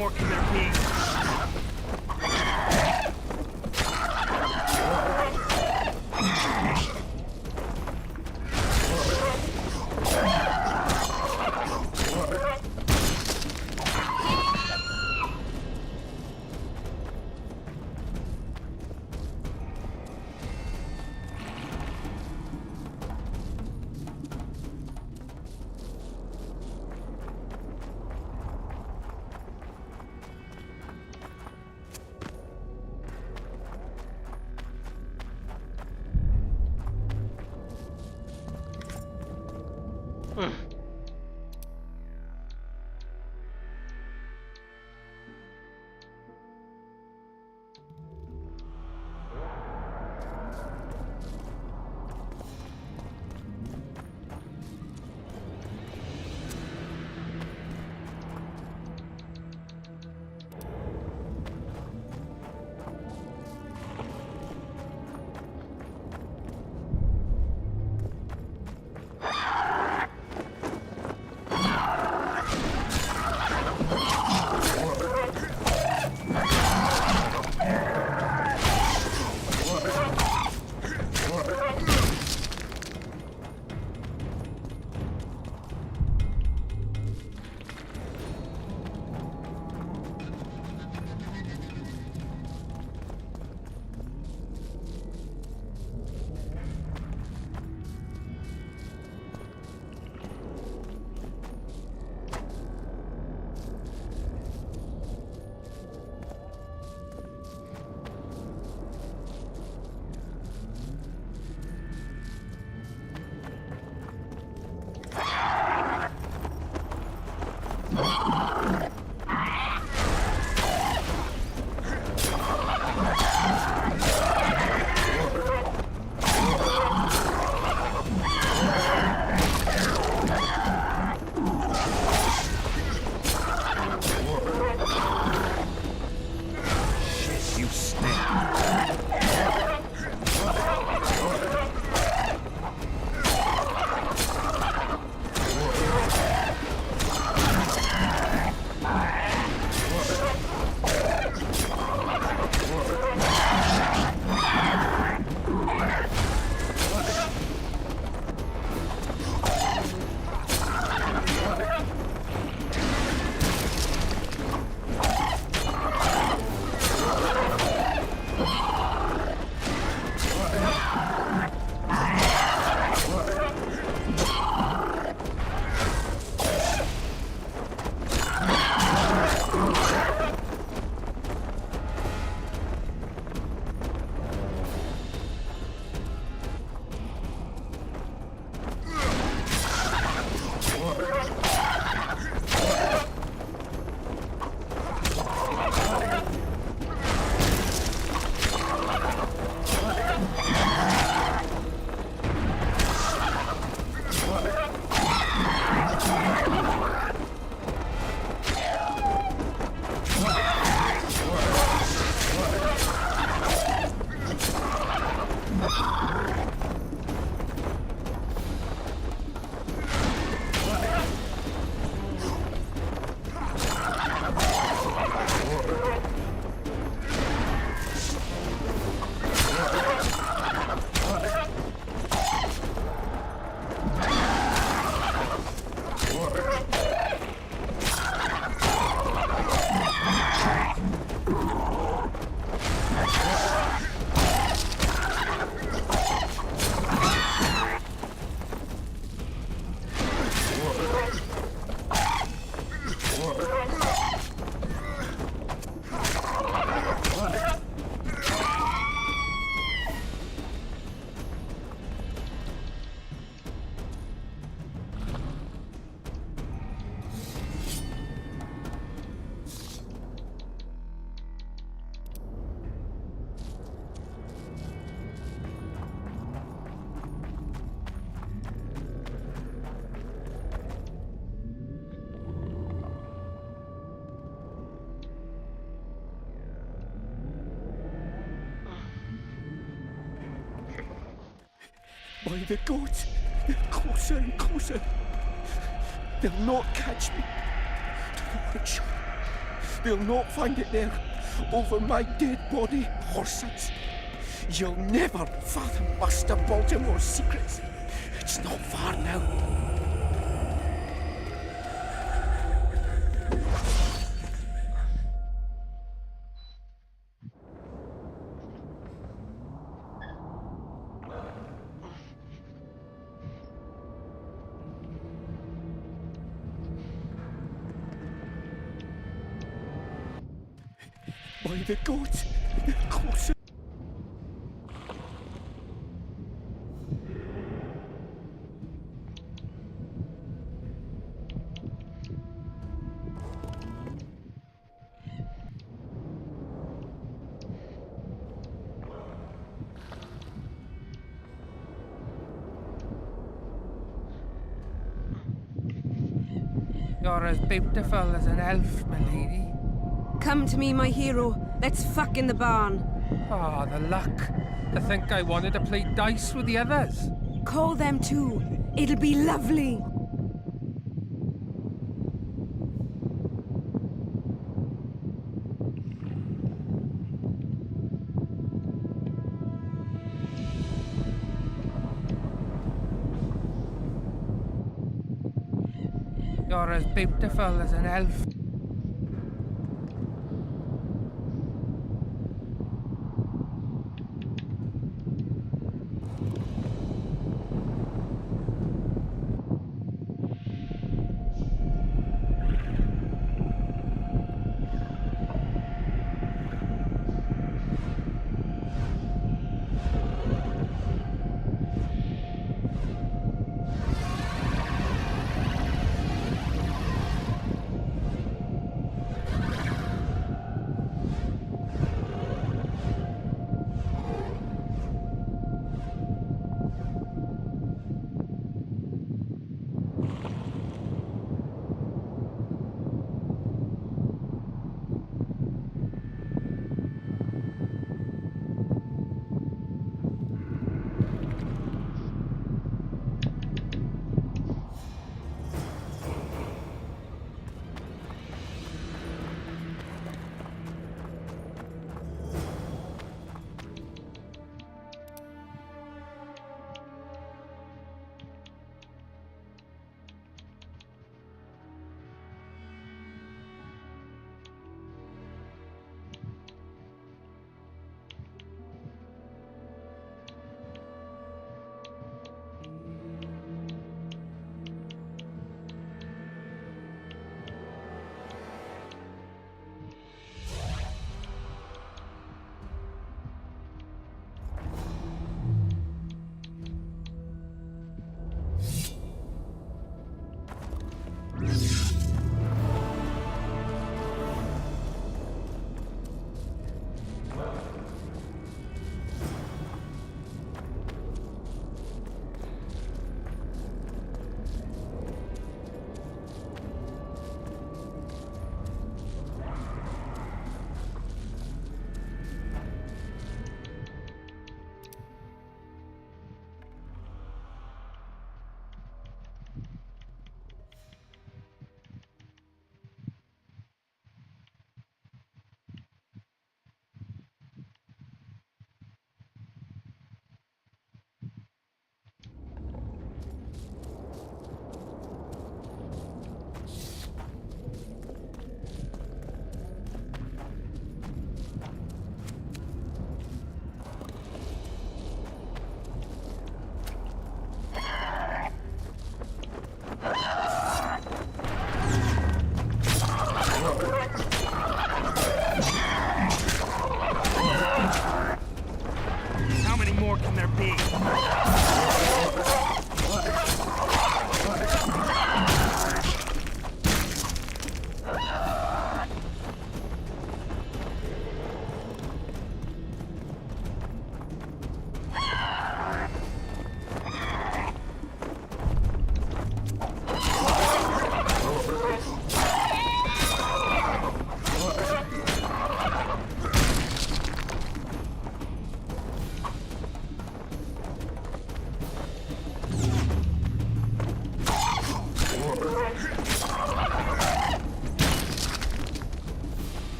orc in their cage. By the gods, they're closer and closer. They'll not catch me. To the witch. They'll not find it there, over my dead body, horsets. You'll never fathom Master Baltimore's secrets. It's not far now. By the gods, they're closer. You're as beautiful as an elf, my lady. Come to me, my hero. Let's fuck in the barn. Ah, the luck. To think I wanted to play dice with the others. Call them too. It'll be lovely. You're as beautiful as an elf.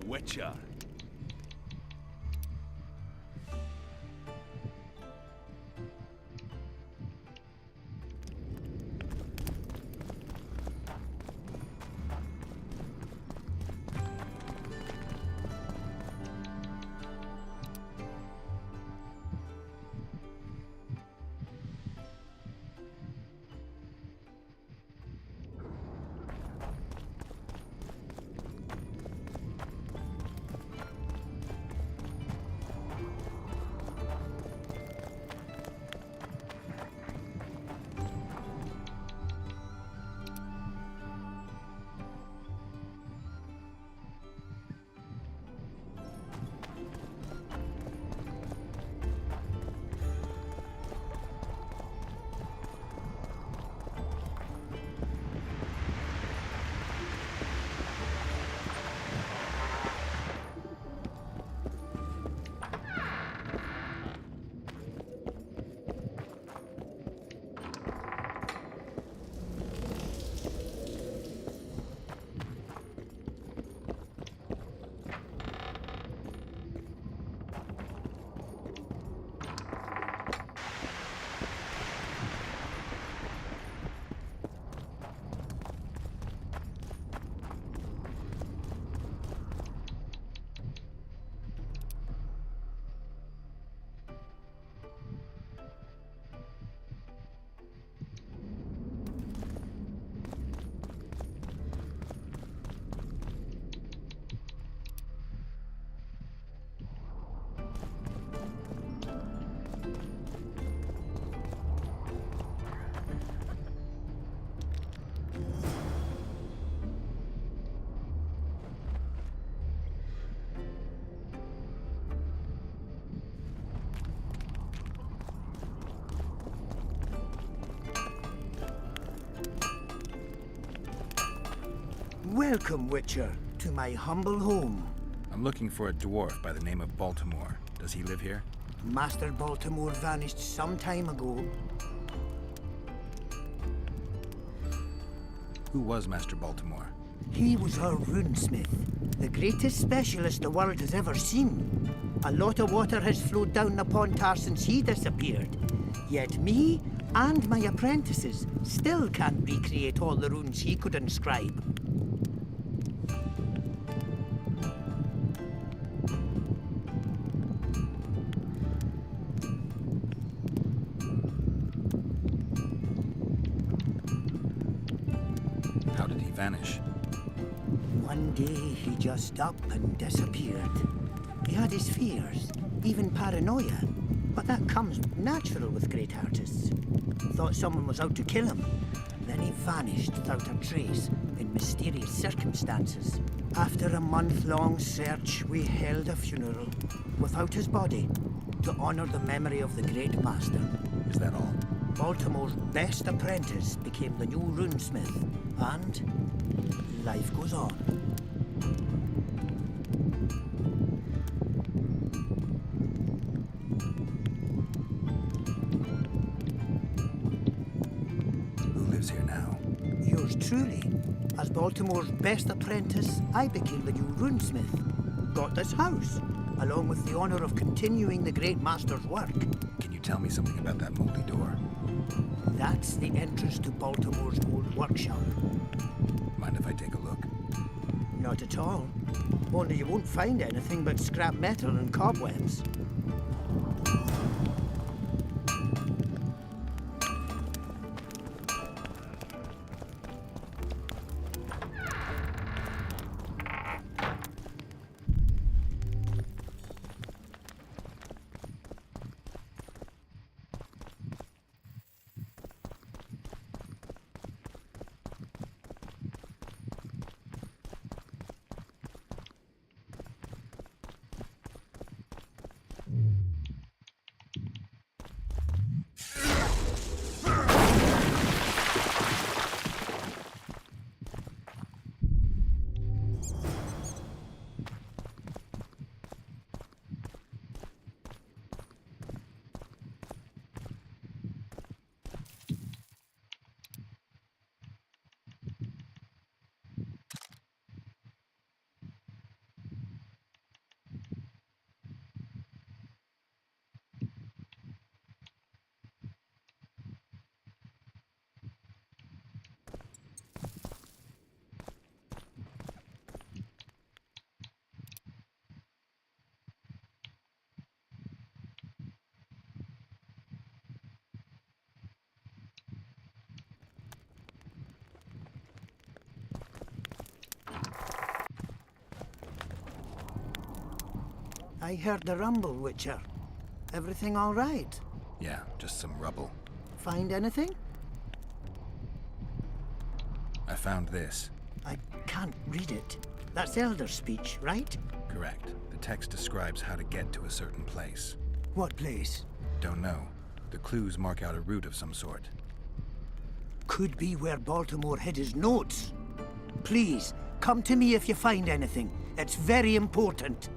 Witcher. Welcome, Witcher, to my humble home. I'm looking for a dwarf by the name of Baltimore. Does he live here? Master Baltimore vanished some time ago. Who was Master Baltimore? He was our runesmith, the greatest specialist the world has ever seen. A lot of water has flowed down the Pontar since he disappeared. Yet me and my apprentices still can't recreate all the runes he could inscribe. How did he vanish? One day he just up and disappeared. He had his fears, even paranoia, but that comes natural with great artists. Thought someone was out to kill him. Then he vanished without a trace in mysterious circumstances. After a month-long search, we held a funeral without his body to honor the memory of the great master. Is that all? Baltimore's best apprentice became the new runesmith, and life goes on. Who lives here now? Yours truly. As Baltimore's best apprentice, I became the new runesmith. Got this house, along with the honor of continuing the great master's work. Can you tell me something about that moldy door? That's the entrance to Baltimore's old workshop. Mind if I take a look? Not at all. Only you won't find anything but scrap metal and cobwebs. I heard the rumble, Witcher. Everything all right? Yeah, just some rubble. Find anything? I found this. I can't read it. That's Elder speech, right? Correct. The text describes how to get to a certain place. What place? Don't know. The clues mark out a route of some sort. Could be where Baltimore hid his notes. Please, come to me if you find anything. It's very important.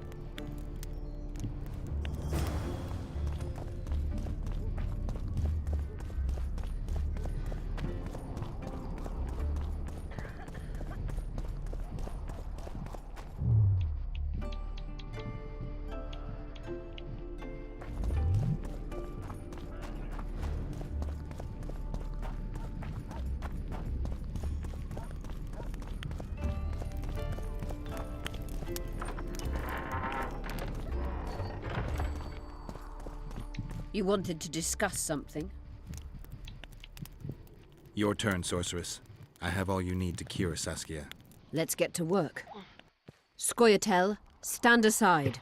You wanted to discuss something? Your turn, sorceress. I have all you need to cure Saskia. Let's get to work. Scoia'tael, stand aside.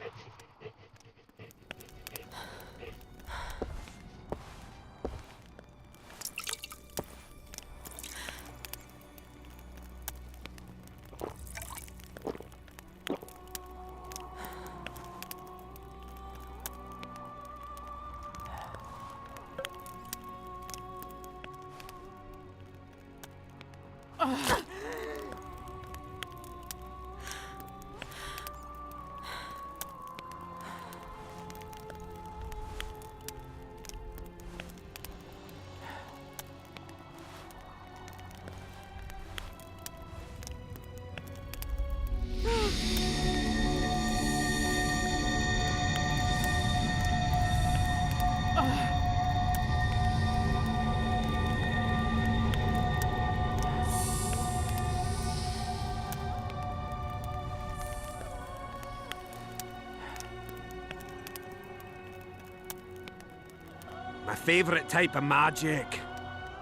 My favourite type of magic.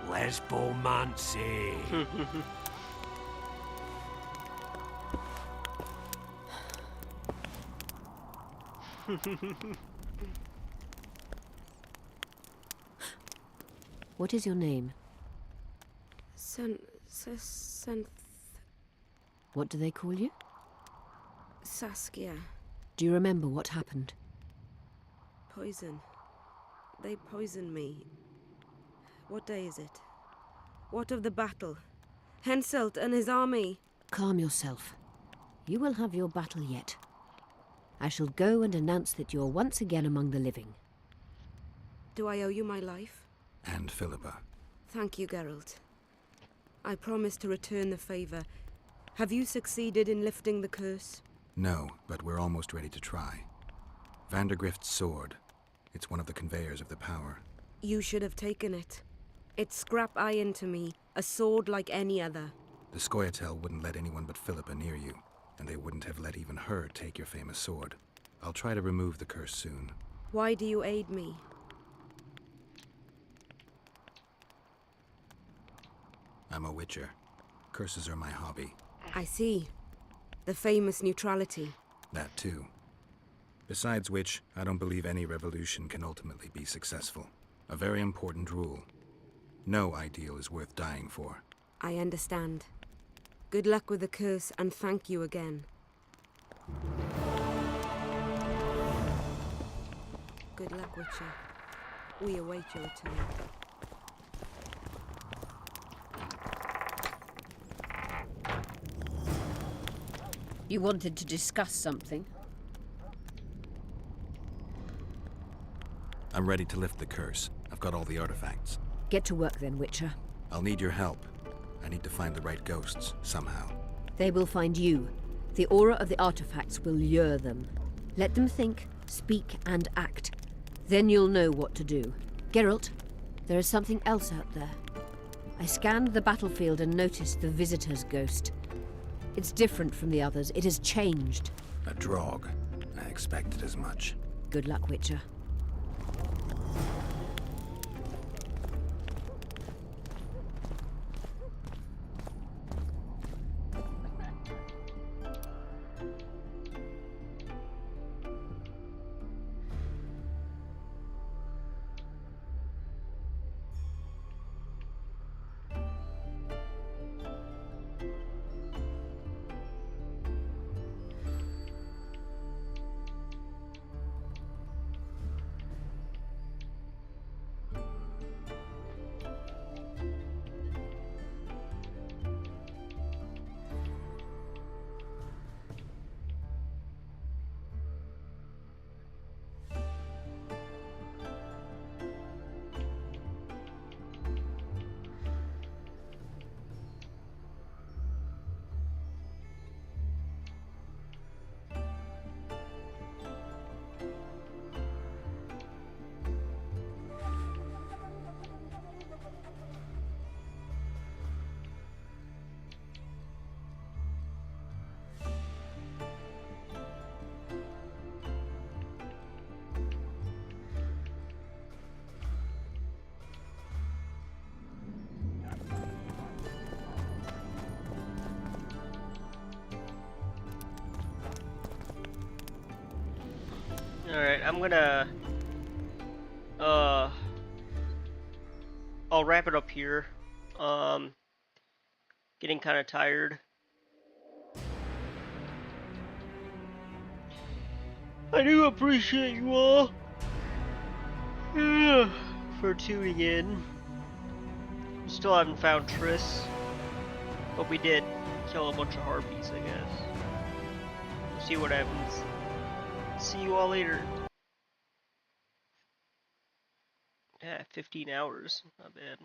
Lesbomancy. What is your name? What do they call you? Saskia. Do you remember what happened? Poison. They poisoned me. What day is it? What of the battle? Henselt and his army. Calm yourself. You will have your battle yet. I shall go and announce that you're once again among the living. Do I owe you my life? And Philippa. Thank you, Geralt. I promise to return the favor. Have you succeeded in lifting the curse? No, but we're almost ready to try. Vandergrift's sword. It's one of the conveyors of the power. You should have taken it. It's scrap iron to me, a sword like any other. The Scoia'tael wouldn't let anyone but Philippa near you, and they wouldn't have let even her take your famous sword. I'll try to remove the curse soon. Why do you aid me? I'm a witcher. Curses are my hobby. I see. The famous neutrality. That too. Besides which, I don't believe any revolution can ultimately be successful. A very important rule. No ideal is worth dying for. I understand. Good luck with the curse, and thank you again. Good luck, Witcher. We await your return. You wanted to discuss something? I'm ready to lift the curse. I've got all the artifacts. Get to work then, Witcher. I'll need your help. I need to find the right ghosts, somehow. They will find you. The aura of the artifacts will lure them. Let them think, speak, and act. Then you'll know what to do. Geralt, there is something else out there. I scanned the battlefield and noticed the Visitor's ghost. It's different from the others. It has changed. A drog. I expected as much. Good luck, Witcher. Alright, I'm gonna I'll wrap it up here. Getting kinda tired. I do appreciate you all for tuning in. Still haven't found Triss, but we did kill a bunch of harpies, I guess. We'll see what happens. See you all later. Yeah, 15 hours. Not bad.